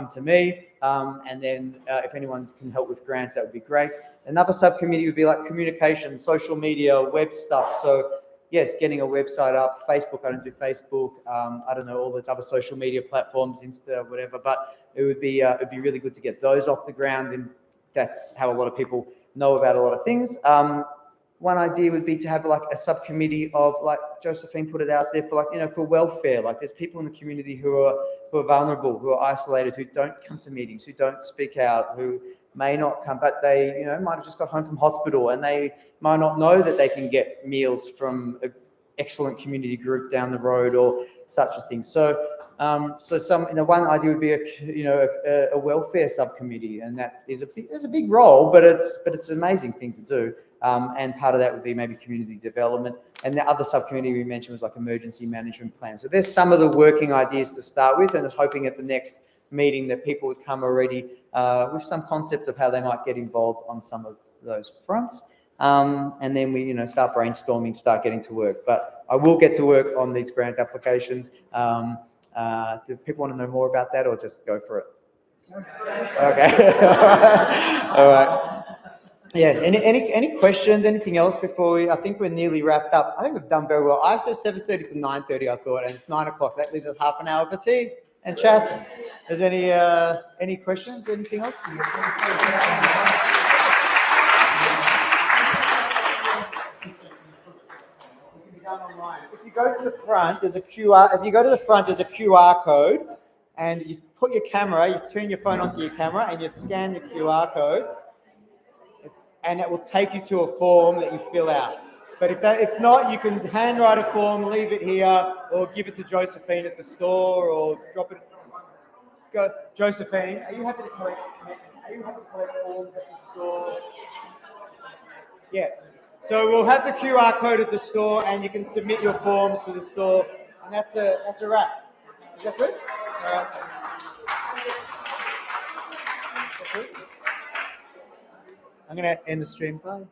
S1: to me. And then if anyone can help with grants, that would be great. Another subcommittee would be like communication, social media, web stuff. So yes, getting a website up, Facebook. I don't do Facebook. I don't know all those other social media platforms, Insta, whatever. But it'd be really good to get those off the ground, and that's how a lot of people know about a lot of things. One idea would be to have like a subcommittee of, like Josephine put it out there, for for welfare. Like there's people in the community who are vulnerable, who are isolated, who don't come to meetings, who don't speak out, who may not come, but they might have just got home from hospital, and they might not know that they can get meals from an excellent community group down the road or such a thing. So one idea would be a welfare subcommittee, and that is a big role, but it's an amazing thing to do. And part of that would be maybe community development. And the other subcommittee we mentioned was like emergency management plan. So there's some of the working ideas to start with, and I was hoping at the next meeting that people would come already with some concept of how they might get involved on some of those fronts. And then we, start brainstorming, start getting to work. But I will get to work on these grant applications. Do people want to know more about that, or just go for it? Okay. All right. Yes. Any questions? Anything else before we? I think we're nearly wrapped up. I think we've done very well. I said 7:30 to 9:30. I thought, and it's 9 o'clock. That leaves us half an hour for tea and chats. Is there any questions? Anything else? If you go to the front, there's a QR. If you go to the front, there's a QR code, and you put your camera. You turn your phone onto your camera, and you scan the QR code, and it will take you to a form that you fill out. But if not, you can handwrite a form, leave it here, or give it to Josephine at the store, or drop it. Go, Josephine. Are you happy to collect forms at the store? Yeah. So we'll have the QR code at the store, and you can submit your forms to the store, and that's a wrap. Is that good? All right. I'm going to end the stream. Bye.